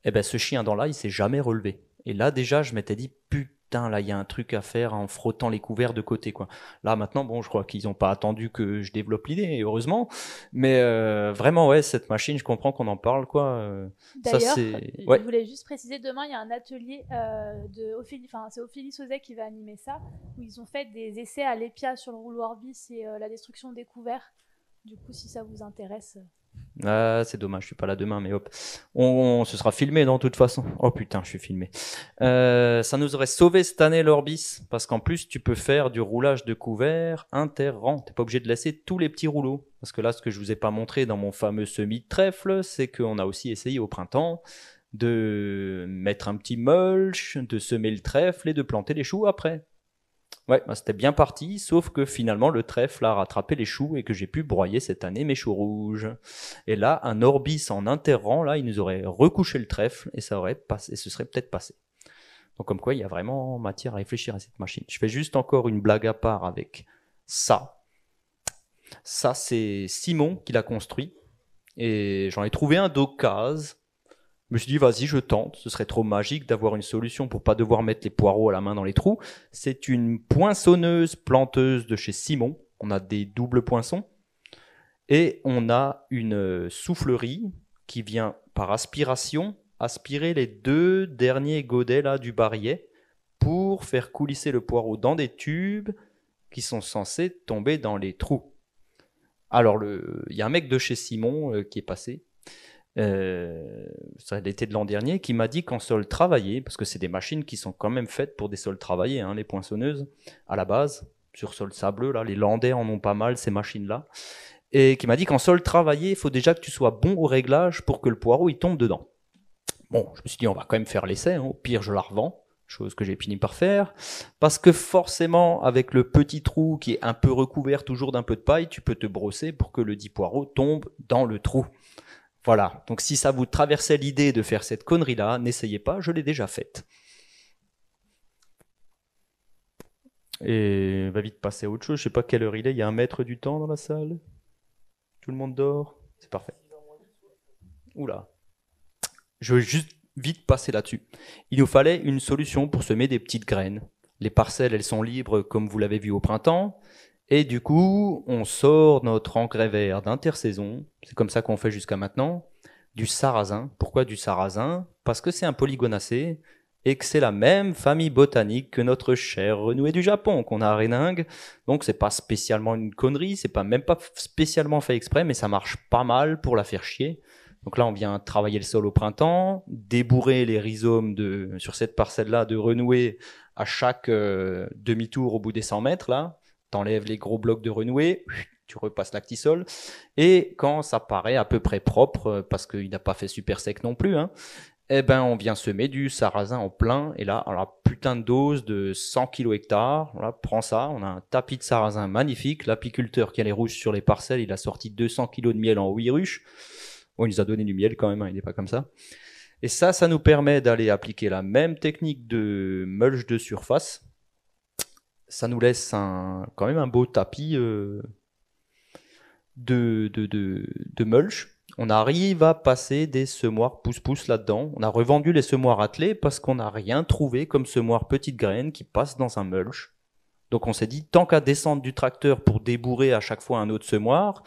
et ben ce chien dent là il s'est jamais relevé, et là déjà je m'étais dit putain, là il y a un truc à faire en frottant les couverts de côté quoi. Là maintenant bon je crois qu'ils n'ont pas attendu que je développe l'idée heureusement, mais vraiment ouais cette machine je comprends qu'on en parle quoi. D'ailleurs je voulais juste préciser, demain il y a un atelier c'est Ophélie Sauzet qui va animer ça, où ils ont fait des essais à l'EPIA sur le rouleau Orbis et la destruction des couverts. Du coup si ça vous intéresse. Ah, c'est dommage, je suis pas là demain, mais hop. Se sera filmé, de toute façon. Oh putain, je suis filmé. Ça nous aurait sauvé cette année l'Orbis, parce qu'en plus, tu peux faire du roulage de couvert inter-rang. T'es pas obligé de laisser tous les petits rouleaux. Parce que là, ce que je vous ai pas montré dans mon fameux semis de trèfle, c'est qu'on a aussi essayé au printemps de mettre un petit mulch, de semer le trèfle et de planter les choux après. Ouais, c'était bien parti, sauf que finalement le trèfle a rattrapé les choux et que j'ai pu broyer cette année mes choux rouges. Et là, un Orbis en interrang, là, il nous aurait recouché le trèfle et ça aurait passé, et ce serait peut-être passé. Donc comme quoi, il y a vraiment matière à réfléchir à cette machine. Je fais juste encore une blague à part avec ça. Ça, c'est Simon qui l'a construit et j'en ai trouvé un d'occasion. Je me suis dit, vas-y, je tente. Ce serait trop magique d'avoir une solution pour pas devoir mettre les poireaux à la main dans les trous. C'est une poinçonneuse planteuse de chez Simon. On a des doubles poinçons. Et on a une soufflerie qui vient par aspiration aspirer les 2 derniers godets là, du barillet pour faire coulisser le poireau dans des tubes qui sont censés tomber dans les trous. Alors, il y a un mec de chez Simon qui est passé. Ça l'été de l'an dernier, qui m'a dit qu'en sol travaillé, parce que c'est des machines qui sont quand même faites pour des sols travaillés, les poinçonneuses, à la base, sur sol sableux, là, les Landais en ont pas mal, ces machines-là, et qui m'a dit qu'en sol travaillé, il faut déjà que tu sois bon au réglage pour que le poireau il tombe dedans. Bon, je me suis dit, on va quand même faire l'essai, au pire je la revends, chose que j'ai fini par faire, parce que forcément, avec le petit trou qui est un peu recouvert toujours d'un peu de paille, tu peux te brosser pour que le dit poireau tombe dans le trou. Voilà, donc si ça vous traversait l'idée de faire cette connerie-là, n'essayez pas, je l'ai déjà faite. Et on va vite passer à autre chose, je sais pas quelle heure il est, il y a un maître du temps dans la salle. Tout le monde dort, c'est parfait. Oula. Je veux juste vite passer là-dessus. Il nous fallait une solution pour semer des petites graines. Les parcelles, elles sont libres comme vous l'avez vu au printemps. Et du coup, on sort notre engrais vert d'intersaison, c'est comme ça qu'on fait jusqu'à maintenant, du sarrasin. Pourquoi du sarrasin? Parce que c'est un polygonacé et que c'est la même famille botanique que notre cher renoué du Japon qu'on a à Réningue. Donc c'est pas spécialement une connerie, c'est même pas spécialement fait exprès, mais ça marche pas mal pour la faire chier. Donc là, on vient travailler le sol au printemps, débourrer les rhizomes sur cette parcelle-là de renoué à chaque demi-tour au bout des 100 mètres, là. T'enlèves les gros blocs de renoué, tu repasses l'actisol, et quand ça paraît à peu près propre, parce qu'il n'a pas fait super sec non plus, eh ben on vient semer du sarrasin en plein, et là, alors, putain de dose de 100 kg hectare, voilà, prends ça, on a un tapis de sarrasin magnifique, l'apiculteur qui a les rouges sur les parcelles, il a sorti 200 kg de miel en 8 ruches, bon, il nous a donné du miel quand même, il n'est pas comme ça. Et ça nous permet d'aller appliquer la même technique de mulch de surface. Ça nous laisse quand même un beau tapis de mulch. On arrive à passer des semoirs pouce-pouce là-dedans. On a revendu les semoirs attelés parce qu'on n'a rien trouvé comme semoir petite graine qui passe dans un mulch. Donc on s'est dit, tant qu'à descendre du tracteur pour débourrer à chaque fois un autre semoir,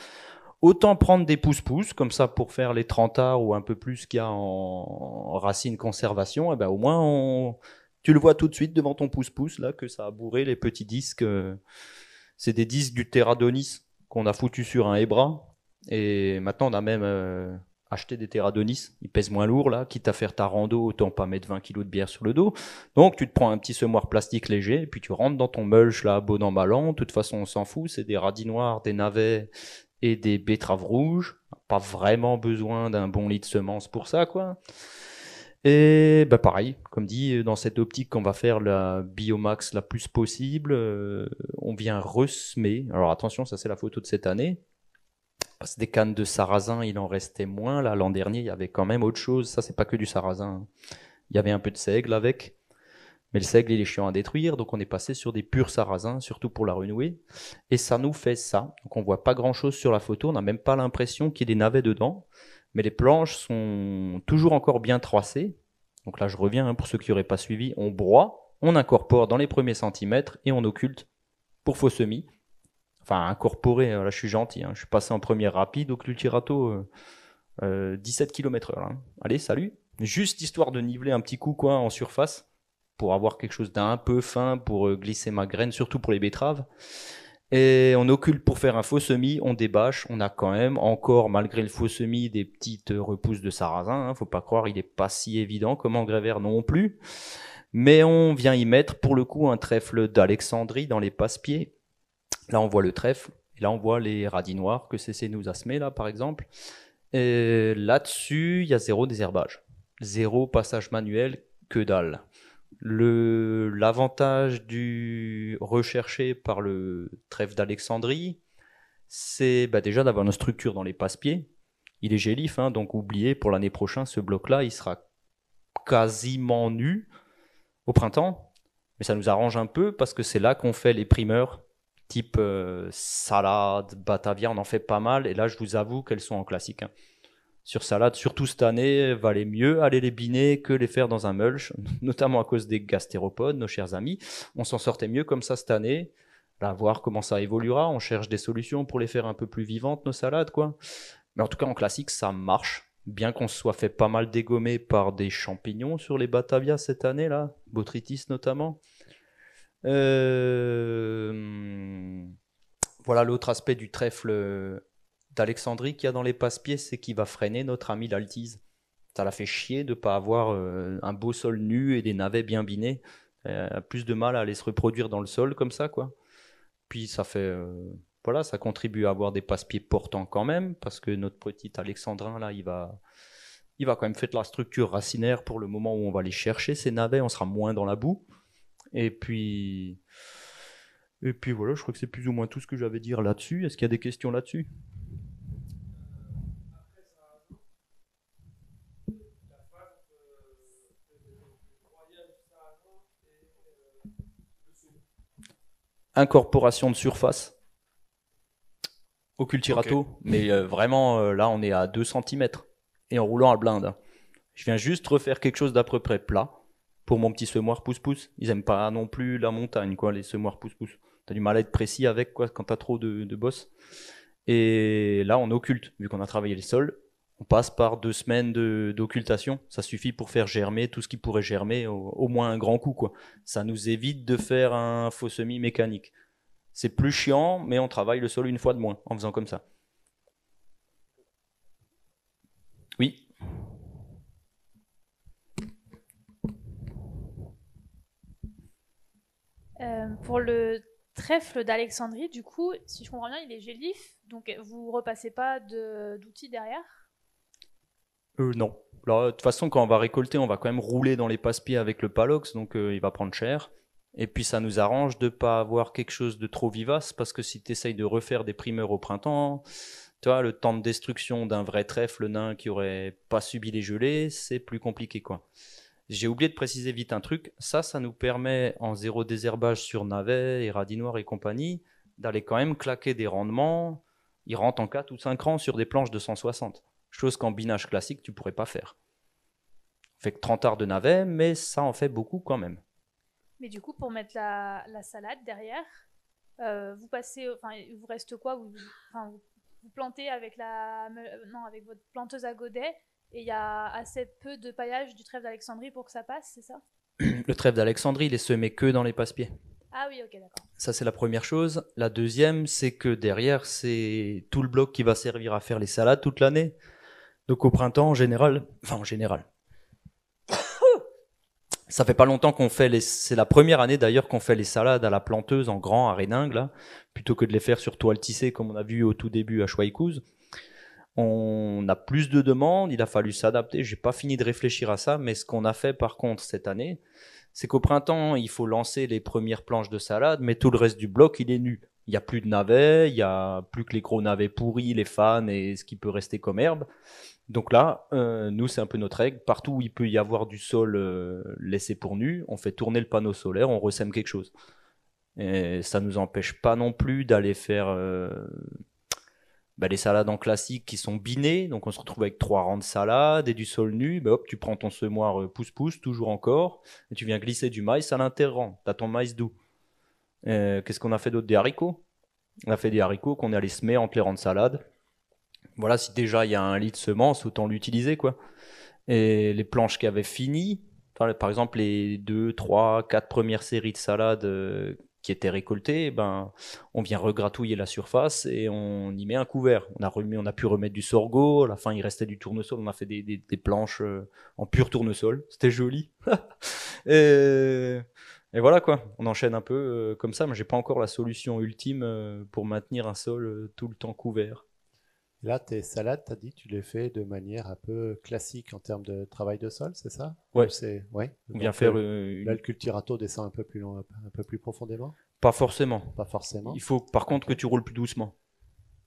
autant prendre des pouce-pouce, comme ça pour faire les 30 arts ou un peu plus qu'il y a en racine conservation, et ben au moins tu le vois tout de suite devant ton pouce-pouce là que ça a bourré les petits disques. C'est des disques du Terradonis qu'on a foutu sur un hébras. Et maintenant, on a même acheté des Terradonis. Ils pèsent moins lourd, là. Quitte à faire ta rando, autant pas mettre 20 kilos de bière sur le dos. Donc, tu te prends un petit semoir plastique léger, et puis tu rentres dans ton mulch, là, bon an, mal an. De toute façon, on s'en fout. C'est des radis noirs, des navets et des betteraves rouges. Pas vraiment besoin d'un bon lit de semences pour ça, quoi. Et bah pareil, comme dit, dans cette optique qu'on va faire la biomax la plus possible, on vient ressemer. Alors attention, ça c'est la photo de cette année. Parce que des cannes de sarrasin, il en restait moins. Là, l'an dernier, il y avait quand même autre chose. Ça, c'est pas que du sarrasin. Il y avait un peu de seigle avec. Mais le seigle, il est chiant à détruire. Donc, on est passé sur des purs sarrasins, surtout pour la renouer. Et ça nous fait ça. Donc, on voit pas grand-chose sur la photo. On n'a même pas l'impression qu'il y ait des navets dedans. Mais les planches sont toujours encore bien tracées. Donc là, je reviens, pour ceux qui n'auraient pas suivi. On broie, on incorpore dans les premiers centimètres et on occulte pour faux semis. Enfin, incorporé, là je suis gentil, je suis passé en première rapide au Cultirato 17 km/h. Allez, salut. Juste histoire de niveler un petit coup quoi, en surface pour avoir quelque chose d'un peu fin pour glisser ma graine, surtout pour les betteraves. Et on occulte pour faire un faux semis, on débâche. On a quand même encore, malgré le faux semis, des petites repousses de sarrasin. Faut pas croire, il n'est pas si évident comme engrais vert non plus. Mais on vient y mettre pour le coup un trèfle d'Alexandrie dans les passe-pieds. Là, on voit le trèfle, et là, on voit les radis noirs que CC nous a semés, là, par exemple. Et là-dessus, il y a zéro désherbage. Zéro passage manuel, que dalle. L'avantage du recherché par le trèfle d'Alexandrie, c'est déjà d'avoir une structure dans les passe-pieds. Il est gélif, donc oubliez, pour l'année prochaine, ce bloc-là, il sera quasiment nu au printemps. Mais ça nous arrange un peu, parce que c'est là qu'on fait les primeurs type salade, Batavia, on en fait pas mal. Et là, je vous avoue qu'elles sont en classique. Sur salade, surtout cette année, valait mieux aller les biner que les faire dans un mulch, notamment à cause des gastéropodes, nos chers amis. On s'en sortait mieux comme ça cette année. Là, voir comment ça évoluera. On cherche des solutions pour les faire un peu plus vivantes, nos salades, quoi. Mais en tout cas, en classique, ça marche. Bien qu'on se soit fait pas mal dégommer par des champignons sur les Batavia cette année, là, botrytis notamment. Voilà l'autre aspect du trèfle d'Alexandrie qu'il y a dans les passe-pieds, c'est qu'il va freiner notre ami l'altise. Ça l'a fait chier de ne pas avoir un beau sol nu et des navets bien binés. Plus de mal à aller se reproduire dans le sol comme ça, quoi. Puis ça fait ça contribue à avoir des passe-pieds portants quand même, parce que notre petit alexandrin là, il va quand même faire de la structure racinaire pour le moment où on va aller chercher ces navets, on sera moins dans la boue. Et puis voilà, je crois que c'est plus ou moins tout ce que j'avais à dire là-dessus. Est-ce qu'il y a des questions là-dessus ? Incorporation de surface au Cultirato, okay. Mais vraiment, là, on est à 2 cm et en roulant à blinde. Je viens juste refaire quelque chose d'à peu près plat. Pour mon petit semoir pouce-pouce, ils aiment pas non plus la montagne, quoi, les semoirs pouce-pouce. T'as du mal à être précis avec, quoi, quand t'as trop de bosses. Et là, on occulte, vu qu'on a travaillé le sol, on passe par 2 semaines d'occultation. Ça suffit pour faire germer tout ce qui pourrait germer, au moins un grand coup, quoi. Ça nous évite de faire un faux semis mécanique. C'est plus chiant, mais on travaille le sol une fois de moins en faisant comme ça. Oui. Pour le trèfle d'Alexandrie, du coup, si je comprends bien, il est gélif, donc vous repassez pas d'outils derrière ? Non. Alors, de toute façon, quand on va récolter, on va quand même rouler dans les passe-pieds avec le palox, donc il va prendre cher. Et puis ça nous arrange de ne pas avoir quelque chose de trop vivace, parce que si tu essayes de refaire des primeurs au printemps, Tu vois, le temps de destruction d'un vrai trèfle nain qui aurait pas subi les gelées, c'est plus compliqué, quoi. J'ai oublié de préciser vite un truc. Ça nous permet, en zéro désherbage sur navet et radis noir et compagnie, d'aller quand même claquer des rendements. Ils rentrent en 4 ou 5 rangs sur des planches de 160. Chose qu'en binage classique, tu pourrais pas faire. On fait que 30 arts de navet, mais ça en fait beaucoup quand même. Mais du coup, pour mettre la salade derrière, vous passez, enfin, il vous reste quoi? Vous plantez avec avec votre planteuse à godet, et il y a assez peu de paillage du trèfle d'Alexandrie pour que ça passe, c'est ça? Le trèfle d'Alexandrie, il est semé que dans les passe-pieds. Ah oui, ok, d'accord. Ça, c'est la première chose. La deuxième, c'est que derrière, c'est tout le bloc qui va servir à faire les salades toute l'année. Donc au printemps, en général, ça fait pas longtemps qu'on fait c'est la première année d'ailleurs qu'on fait les salades à la planteuse en grand, à Réningue, là, plutôt que de les faire sur toile tissée comme on a vu au tout début à Schweikhouse. On a plus de demandes, il a fallu s'adapter. J'ai pas fini de réfléchir à ça, mais ce qu'on a fait par contre cette année, c'est qu'au printemps, il faut lancer les premières planches de salade, mais tout le reste du bloc, il est nu. Il n'y a plus de navets, il n'y a plus que les gros navets pourris, les fans et ce qui peut rester comme herbe. Donc là, nous, c'est un peu notre règle. Partout où il peut y avoir du sol laissé pour nu, on fait tourner le panneau solaire, on ressème quelque chose. Et ça ne nous empêche pas non plus d'aller faire les salades en classique qui sont binées. Donc on se retrouve avec 3 rangs de salade et du sol nu. Hop, tu prends ton semoir pouce-pouce, toujours encore, et tu viens glisser du maïs à l'inter-rang. Tu as ton maïs doux. Qu'est-ce qu'on a fait d'autre? Des haricots. On a fait des haricots qu'on est allé semer entre les rangs de salade. Voilà, si déjà il y a un lit de semences, autant l'utiliser, quoi. Et les planches qui avaient fini, par exemple les 2, 3, 4 premières séries de salades qui étaient récoltées, on vient regratouiller la surface et on y met un couvert. On a pu remettre du sorgho, à la fin il restait du tournesol, on a fait des planches en pur tournesol, c'était joli. et voilà quoi, on enchaîne un peu comme ça, mais j'ai pas encore la solution ultime pour maintenir un sol tout le temps couvert. Là, tes salades, tu as dit, tu les fais de manière un peu classique en termes de travail de sol, c'est ça? Ouais. Ouais. On vient faire là, le culturato descend un peu plus loin, un peu plus profondément? Pas forcément. Pas forcément. Il faut par contre que tu roules plus doucement.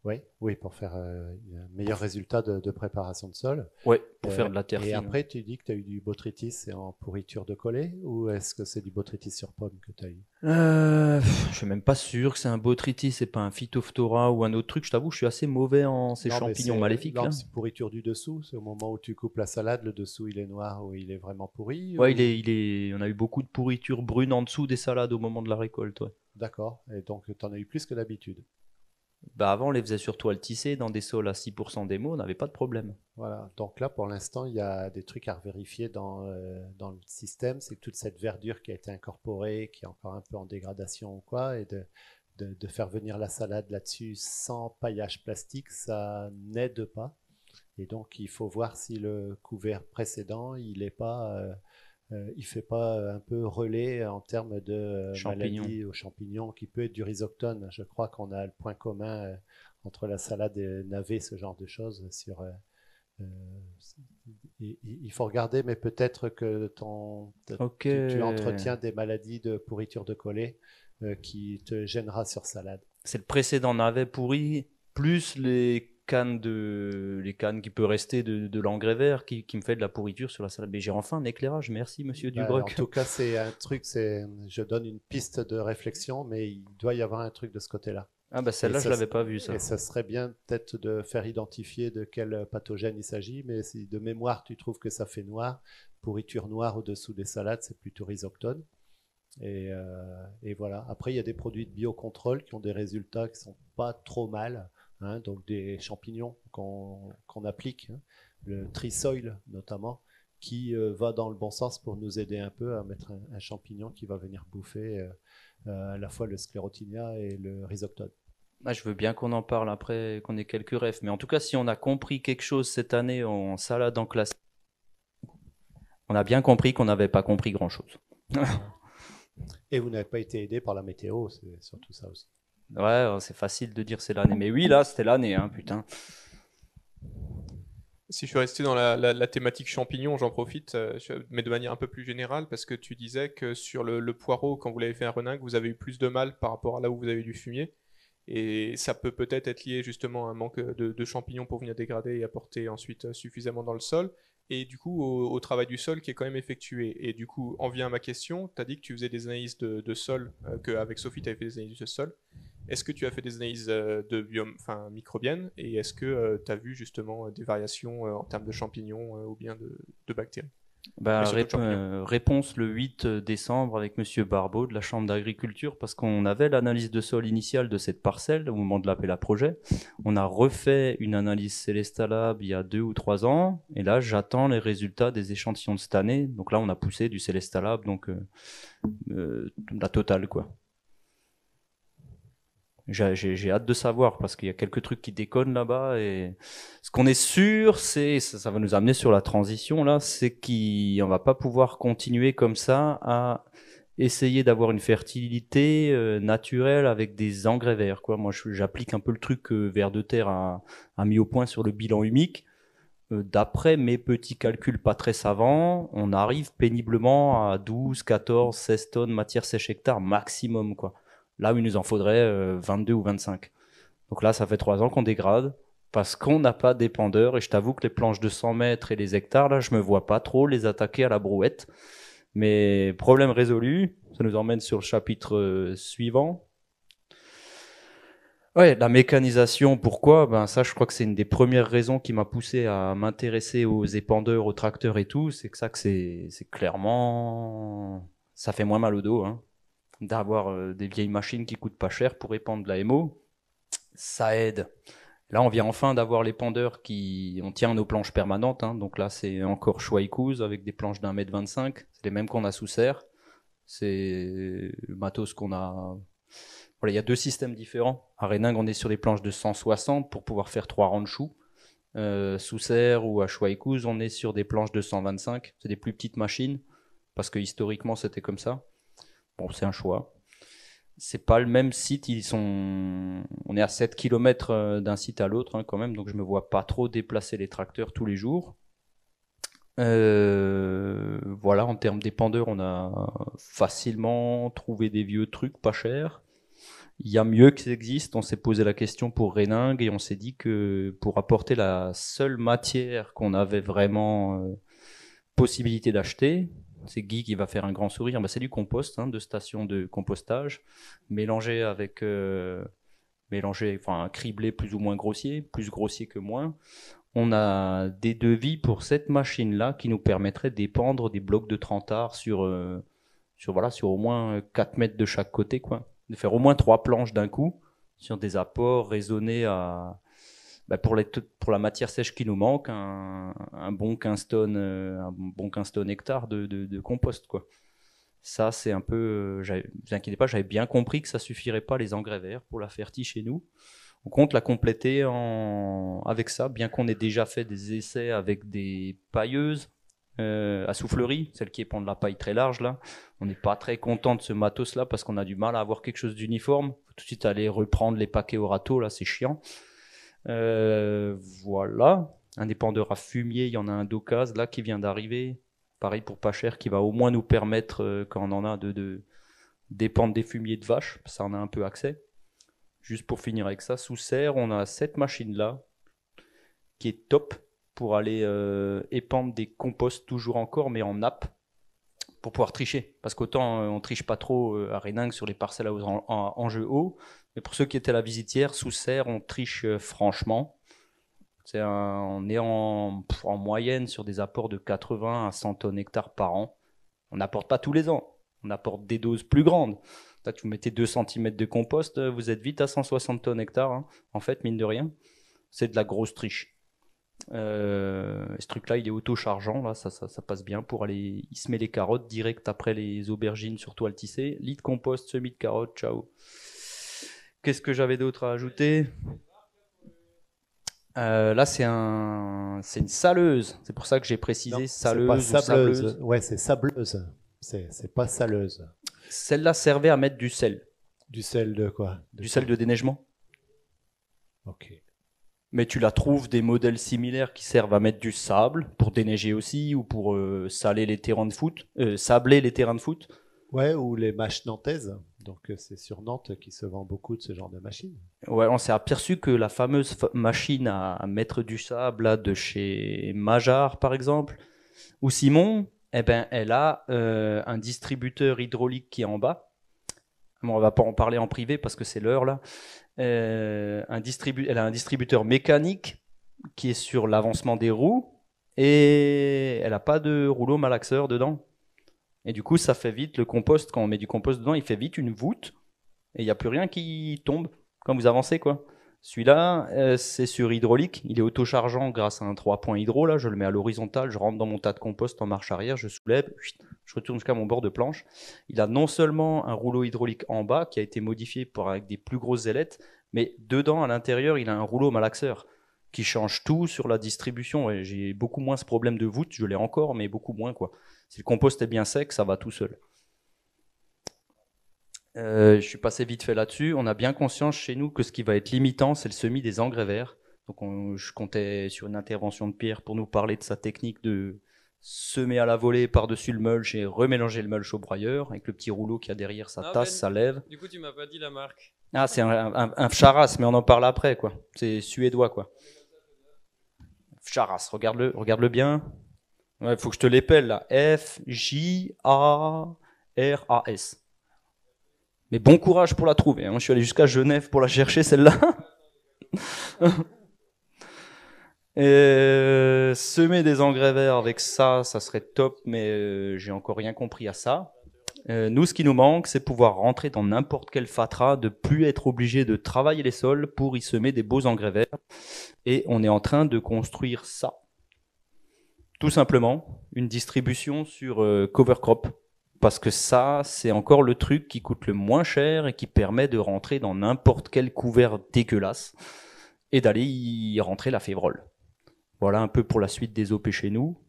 Oui, pour faire un meilleur résultat de préparation de sol. Oui, pour faire de la terre et fine. après, tu dis que tu as eu du botrytis, c'est en pourriture de collée, ou est-ce que c'est du botrytis sur pomme que tu as eu? Je suis même pas sûr que c'est un botrytis, c'est pas un phytophthora ou un autre truc. Je t'avoue, je suis assez mauvais en ces champignons maléfiques. Non, c'est pourriture du dessous, c'est au moment où tu coupes la salade, le dessous il est noir ou il est vraiment pourri? Ouais, on a eu beaucoup de pourriture brune en dessous des salades au moment de la récolte. Ouais. D'accord, et donc tu en as eu plus que d'habitude? Avant, on les faisait sur toile tissée dans des sols à 6% d'émo, on n'avait pas de problème. Voilà, donc là pour l'instant il y a des trucs à vérifier dans le système, c'est que toute cette verdure qui a été incorporée, qui est encore un peu en dégradation ou quoi, et de faire venir la salade là-dessus sans paillage plastique, ça n'aide pas. Et donc il faut voir si le couvert précédent il fait pas un peu relais en termes de maladie aux champignons, qui peut être du rhizoctone. Je crois qu'on a le point commun entre la salade et navet, ce genre de choses. Il faut regarder, mais peut-être que tu entretiens des maladies de pourriture de collée qui te gênera sur salade. C'est le précédent navet pourri, plus les cannes qui peuvent rester de l'engrais vert qui me fait de la pourriture sur la salade. Mais j'ai enfin un éclairage, merci monsieur Dubroc. En tout cas, c'est un truc, je donne une piste de réflexion, mais il doit y avoir un truc de ce côté-là. Ah celle-là, je l'avais pas vue, ça. Et ça serait bien peut-être de faire identifier de quel pathogène il s'agit, mais si de mémoire tu trouves que ça fait noir, pourriture noire au-dessous des salades, c'est plutôt rhizoctone. Et voilà. Après, il y a des produits de biocontrôle qui ont des résultats qui sont pas trop mal. Donc des champignons qu'on applique, le trisoil notamment, qui va dans le bon sens pour nous aider un peu à mettre un champignon qui va venir bouffer à la fois le sclérotinia et le rhizoctone. Je veux bien qu'on en parle après, qu'on ait quelques refs, mais en tout cas, si on a compris quelque chose cette année en salade en classe, on a bien compris qu'on n'avait pas compris grand-chose. Et vous n'avez pas été aidé par la météo, c'est surtout ça aussi. Ouais, c'est facile de dire c'est l'année. Mais oui, là, c'était l'année, putain. Si je suis resté dans la thématique champignons, j'en profite, mais de manière un peu plus générale, parce que tu disais que sur le poireau, quand vous l'avez fait un Réningue, vous avez eu plus de mal par rapport à là où vous avez du fumier. Et ça peut peut-être être lié justement à un manque de champignons pour venir dégrader et apporter ensuite suffisamment dans le sol. Et du coup, au travail du sol qui est quand même effectué. Et du coup, en vient à ma question, tu as dit que tu faisais des analyses de sol, qu'avec Sophie, tu avais fait des analyses de sol. Est-ce que tu as fait des analyses de microbiennes et est-ce que tu as vu justement des variations en termes de champignons ou bien de bactéries? Bah, Mais surtout de champignons. réponse le 8 décembre avec Monsieur Barbeau de la Chambre d'agriculture, parce qu'on avait l'analyse de sol initiale de cette parcelle au moment de l'appel à projet. On a refait une analyse Célestalab il y a 2 ou 3 ans, et là j'attends les résultats des échantillons de cette année. Donc là on a poussé du Célestalab, donc la totale quoi. J'ai hâte de savoir parce qu'il y a quelques trucs qui déconnent là-bas et ce qu'on est sûr, c'est ça va nous amener sur la transition là, c'est qu'on va pas pouvoir continuer comme ça à essayer d'avoir une fertilité naturelle avec des engrais verts quoi. Moi j'applique un peu le truc que Vers de Terre a mis au point sur le bilan humique. D'après mes petits calculs pas très savants, on arrive péniblement à 12, 14, 16 tonnes matière sèche hectare maximum quoi. Là où il nous en faudrait 22 ou 25. Donc là, ça fait 3 ans qu'on dégrade parce qu'on n'a pas d'épandeur. Et je t'avoue que les planches de 100 mètres et les hectares, là, je me vois pas trop les attaquer à la brouette. Mais problème résolu, ça nous emmène sur le chapitre suivant. Ouais, la mécanisation, pourquoi? Ben ça, je crois que c'est une des premières raisons qui m'a poussé à m'intéresser aux épandeurs, aux tracteurs et tout. C'est que ça, que c'est clairement... Ça fait moins mal au dos, hein. D'avoir des vieilles machines qui coûtent pas cher pour épandre de la MO, ça aide. Là, on vient enfin d'avoir l'épandeur on tient nos planches permanentes, hein. Donc là, c'est encore Schweikhouse avec des planches d'1,25 m. C'est les mêmes qu'on a sous serre. C'est le matos qu'on a. Voilà, il y a 2 systèmes différents. À Réningue, on est sur des planches de 160 pour pouvoir faire 3 rangs de choux. Sous serre ou à Schweikhouse, on est sur des planches de 125. C'est des plus petites machines parce que historiquement, c'était comme ça. Bon, c'est un choix. C'est pas le même site, on est à 7 km d'un site à l'autre hein, quand même, donc je me vois pas trop déplacer les tracteurs tous les jours. Voilà, en termes d'épandeurs, on a facilement trouvé des vieux trucs pas chers. Il y a mieux que ça existe, on s'est posé la question pour Réningue et on s'est dit que pour apporter la seule matière qu'on avait vraiment possibilité d'acheter, c'est Guy qui va faire un grand sourire, c'est du compost, hein, de station de compostage, mélangé avec criblé plus ou moins grossier, plus grossier que moins. On a des devis pour cette machine-là qui nous permettrait d'épandre des blocs de 30 arts sur au moins 4 mètres de chaque côté, quoi. De faire au moins 3 planches d'un coup sur des apports raisonnés pour la matière sèche qui nous manque, un bon 15 tonnes hectare de compost, quoi. Ça, c'est un peu... vous inquiétez pas, j'avais bien compris que ça suffirait pas les engrais verts pour la fertie chez nous. On compte la compléter avec ça, bien qu'on ait déjà fait des essais avec des pailleuses à soufflerie, celles qui épandent la paille très large, là. On n'est pas très content de ce matos-là parce qu'on a du mal à avoir quelque chose d'uniforme. Faut tout de suite aller reprendre les paquets au râteau, là, c'est chiant. Voilà, un épandeur à fumier, il y en a un d'occasion là qui vient d'arriver, pareil pour pas cher, qui va au moins nous permettre quand on en a d'épandre des fumiers de vache, ça on a un peu accès. Juste pour finir avec ça, sous serre, on a cette machine là qui est top pour aller épandre des composts toujours encore, mais en nappe, pour pouvoir tricher, parce qu'autant on triche pas trop à Réningue sur les parcelles à enjeu haut, mais pour ceux qui étaient à la visitière, sous serre, on triche franchement. On est en moyenne sur des apports de 80 à 100 tonnes hectares par an. On n'apporte pas tous les ans, on apporte des doses plus grandes. Là, vous mettez 2 cm de compost, vous êtes vite à 160 tonnes hectares, hein. En fait, mine de rien, c'est de la grosse triche. Ce truc-là, il est auto-chargeant, là, ça passe bien pour aller. Il se met les carottes direct après les aubergines sur toile tissée. Lit de compost, semis de carottes, ciao. Qu'est-ce que j'avais d'autre à ajouter? Là, c'est une saleuse. C'est pour ça que j'ai précisé saleuse. C'est pas sableuse. Ouais, c'est sableuse. C'est pas saleuse. Celle-là servait à mettre du sel. Du sel de quoi? Du sel de déneigement. Ok. Mais tu la trouves des modèles similaires qui servent à mettre du sable pour déneiger aussi ou pour saler les terrains de foot, sabler les terrains de foot. Ouais, ou les mâches nantaises. Donc c'est sur Nantes qui se vend beaucoup de ce genre de machines. Ouais, on s'est aperçu que la fameuse machine à mettre du sable là, de chez Majar, par exemple, ou Simon, eh ben, elle a un distributeur hydraulique qui est en bas. Bon, on va pas en parler en privé parce que c'est l'heure là. Elle a un distributeur mécanique qui est sur l'avancement des roues et elle n'a pas de rouleau malaxeur dedans. Et du coup, ça fait vite le compost. Quand on met du compost dedans, il fait vite une voûte et il n'y a plus rien qui tombe quand vous avancez, quoi. Celui-là, c'est sur hydraulique. Il est autochargeant grâce à un 3 points hydro. Là, je le mets à l'horizontale, je rentre dans mon tas de compost en marche arrière, je soulève, je retourne jusqu'à mon bord de planche. Il a non seulement un rouleau hydraulique en bas qui a été modifié avec des plus grosses ailettes, mais dedans, à l'intérieur, il a un rouleau malaxeur qui change tout sur la distribution. Et j'ai beaucoup moins ce problème de voûte. Je l'ai encore, mais beaucoup moins, quoi. Si le compost est bien sec, ça va tout seul. Je suis passé vite fait là-dessus. On a bien conscience chez nous que ce qui va être limitant, c'est le semis des engrais verts. Donc je comptais sur une intervention de Pierre pour nous parler de sa technique de semer à la volée par-dessus le mulch et remélanger le mulch au broyeur. Avec le petit rouleau qu'il y a derrière sa tasse, Ben, ça lève. Du coup, tu m'as pas dit la marque. Ah, c'est un Charas, mais on en parle après, quoi. C'est suédois, quoi. Charas, regarde-le bien. Ouais, faut que je te l'épelle là. F-J-A-R-A-S. Mais bon courage pour la trouver. Hein. Je suis allé jusqu'à Genève pour la chercher celle-là. Et semer des engrais verts avec ça, ça serait top, mais j'ai encore rien compris à ça. Nous, ce qui nous manque, c'est pouvoir rentrer dans n'importe quel fatras, de plus être obligé de travailler les sols pour y semer des beaux engrais verts. Et on est en train de construire ça. Tout simplement, une distribution sur cover crop. Parce que ça, c'est encore le truc qui coûte le moins cher et qui permet de rentrer dans n'importe quel couvert dégueulasse et d'aller y rentrer la févrole. Voilà un peu pour la suite des OP chez nous.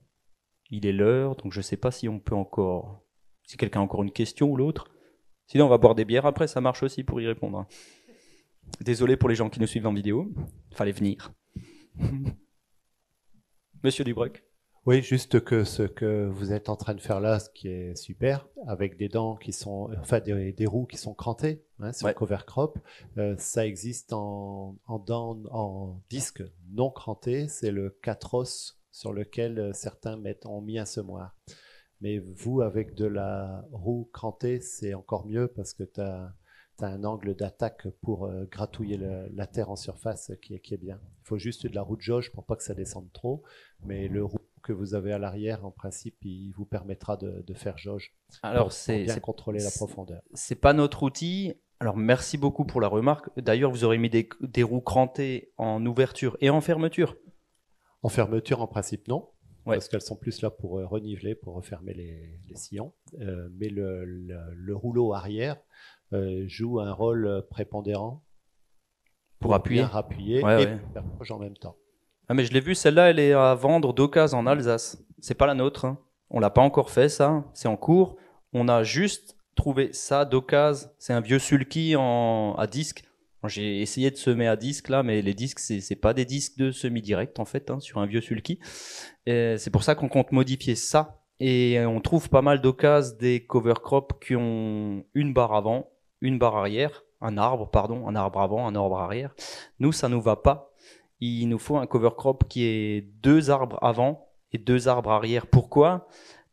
Il est l'heure, donc je ne sais pas si on peut encore... Si quelqu'un a encore une question ou l'autre. Sinon, on va boire des bières après, ça marche aussi pour y répondre. Désolé pour les gens qui nous suivent en vidéo. Fallait venir. Monsieur Dubreuil. Oui, juste que ce que vous êtes en train de faire là, ce qui est super, avec des dents qui sont, enfin des roues qui sont crantées, hein, sur le cover crop, ça existe en disque non cranté, c'est le 4-os sur lequel certains ont mis un semoir. Mais vous, avec de la roue crantée, c'est encore mieux parce que tu as un angle d'attaque pour gratouiller la terre en surface qui est bien. Il faut juste de la roue de jauge pour pas que ça descende trop, mais le roue que vous avez à l'arrière, en principe, il vous permettra de faire jauge. Alors, pour bien contrôler la profondeur. C'est pas notre outil. Alors, merci beaucoup pour la remarque. D'ailleurs, vous aurez mis des roues crantées en ouverture et en fermeture. En fermeture, en principe, non. Ouais. Parce qu'elles sont plus là pour reniveler, pour refermer les sillons. Mais le rouleau arrière joue un rôle prépondérant pour appuyer, bien rappuyer et faire proche en même temps. Ah mais je l'ai vu, celle-là, elle est à vendre d'occasion en Alsace. C'est pas la nôtre. Hein. On l'a pas encore fait, ça. C'est en cours. On a juste trouvé ça d'occasion. C'est un vieux sulky à disque. J'ai essayé de semer à disque là, mais les disques, c'est pas des disques de semi-direct en fait, hein, sur un vieux sulky. C'est pour ça qu'on compte modifier ça. Et on trouve pas mal d'occasions des cover crops qui ont une barre avant, une barre arrière, un arbre avant, un arbre arrière. Nous, ça nous va pas. Il nous faut un cover crop qui ait 2 arbres avant et 2 arbres arrière. Pourquoi ?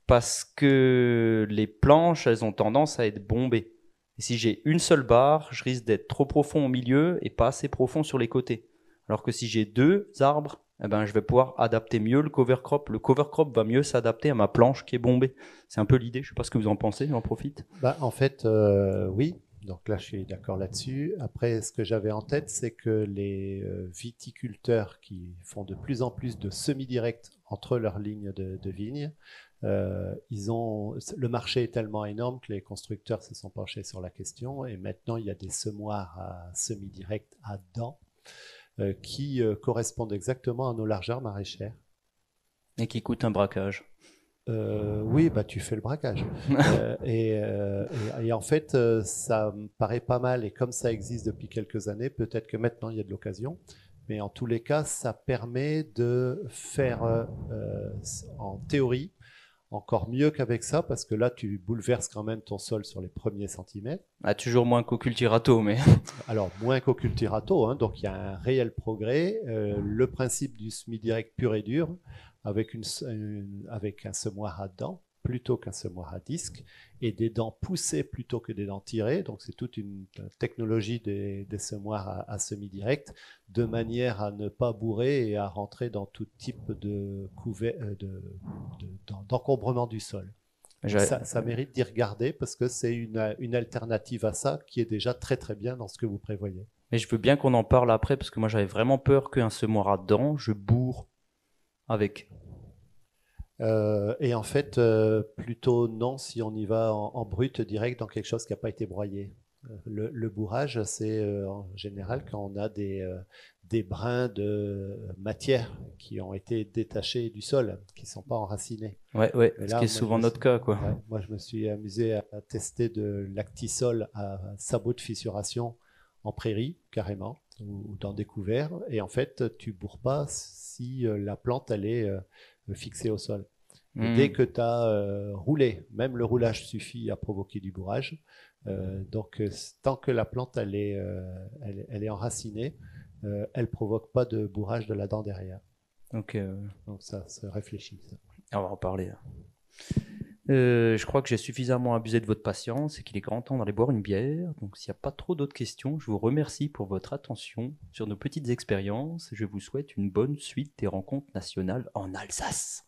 Parce que les planches, elles ont tendance à être bombées. Et si j'ai une seule barre, je risque d'être trop profond au milieu et pas assez profond sur les côtés. Alors que si j'ai 2 arbres, eh ben, je vais pouvoir adapter mieux le cover crop. Le cover crop va mieux s'adapter à ma planche qui est bombée. C'est un peu l'idée. Je ne sais pas ce que vous en pensez, j'en profite. En fait, oui. Donc là, je suis d'accord là-dessus. Après, ce que j'avais en tête, c'est que les viticulteurs qui font de plus en plus de semi-direct entre leurs lignes de vignes, le marché est tellement énorme que les constructeurs se sont penchés sur la question et maintenant, il y a des semoirs à semi-direct à dents qui correspondent exactement à nos largeurs maraîchères. Et qui coûtent un braquage. Oui, tu fais le braquage. Et en fait, ça me paraît pas mal. Et comme ça existe depuis quelques années, peut-être que maintenant il y a de l'occasion. Mais en tous les cas, ça permet de faire, en théorie, encore mieux qu'avec ça, parce que là, tu bouleverses quand même ton sol sur les premiers centimètres. Ah, toujours moins qu'au cultirato, mais... Alors, moins qu'au cultirato, hein, donc il y a un réel progrès. Le principe du semi-direct pur et dur, avec un semoir à dents, plutôt qu'un semoir à disque, et des dents poussées plutôt que des dents tirées. Donc c'est toute une technologie des semoirs à semi-direct, de manière à ne pas bourrer et à rentrer dans tout type d'encombrement du sol. Ça mérite d'y regarder parce que c'est une alternative à ça qui est déjà très très bien dans ce que vous prévoyez. Mais je veux bien qu'on en parle après parce que moi j'avais vraiment peur qu'un semoir à dents, je bourre avec. Et en fait, plutôt non si on y va en brut direct dans quelque chose qui n'a pas été broyé. Le bourrage, c'est en général quand on a des brins de matière qui ont été détachés du sol, qui ne sont pas enracinés. Ouais, ce qui est souvent notre cas, quoi. Ouais, moi, je me suis amusé à tester de l'actisol à sabot de fissuration en prairie, carrément, ou dans des couverts. Et en fait, tu bourres pas si la plante, elle est fixée au sol. Et dès que tu as roulé, même le roulage suffit à provoquer du bourrage. Donc, tant que la plante elle est enracinée, elle provoque pas de bourrage de la dent derrière. Donc ça se réfléchit. Ça. On va en parler. Je crois que j'ai suffisamment abusé de votre patience et qu'il est grand temps d'aller boire une bière. Donc s'il n'y a pas trop d'autres questions, je vous remercie pour votre attention sur nos petites expériences. Je vous souhaite une bonne suite des rencontres nationales en Alsace.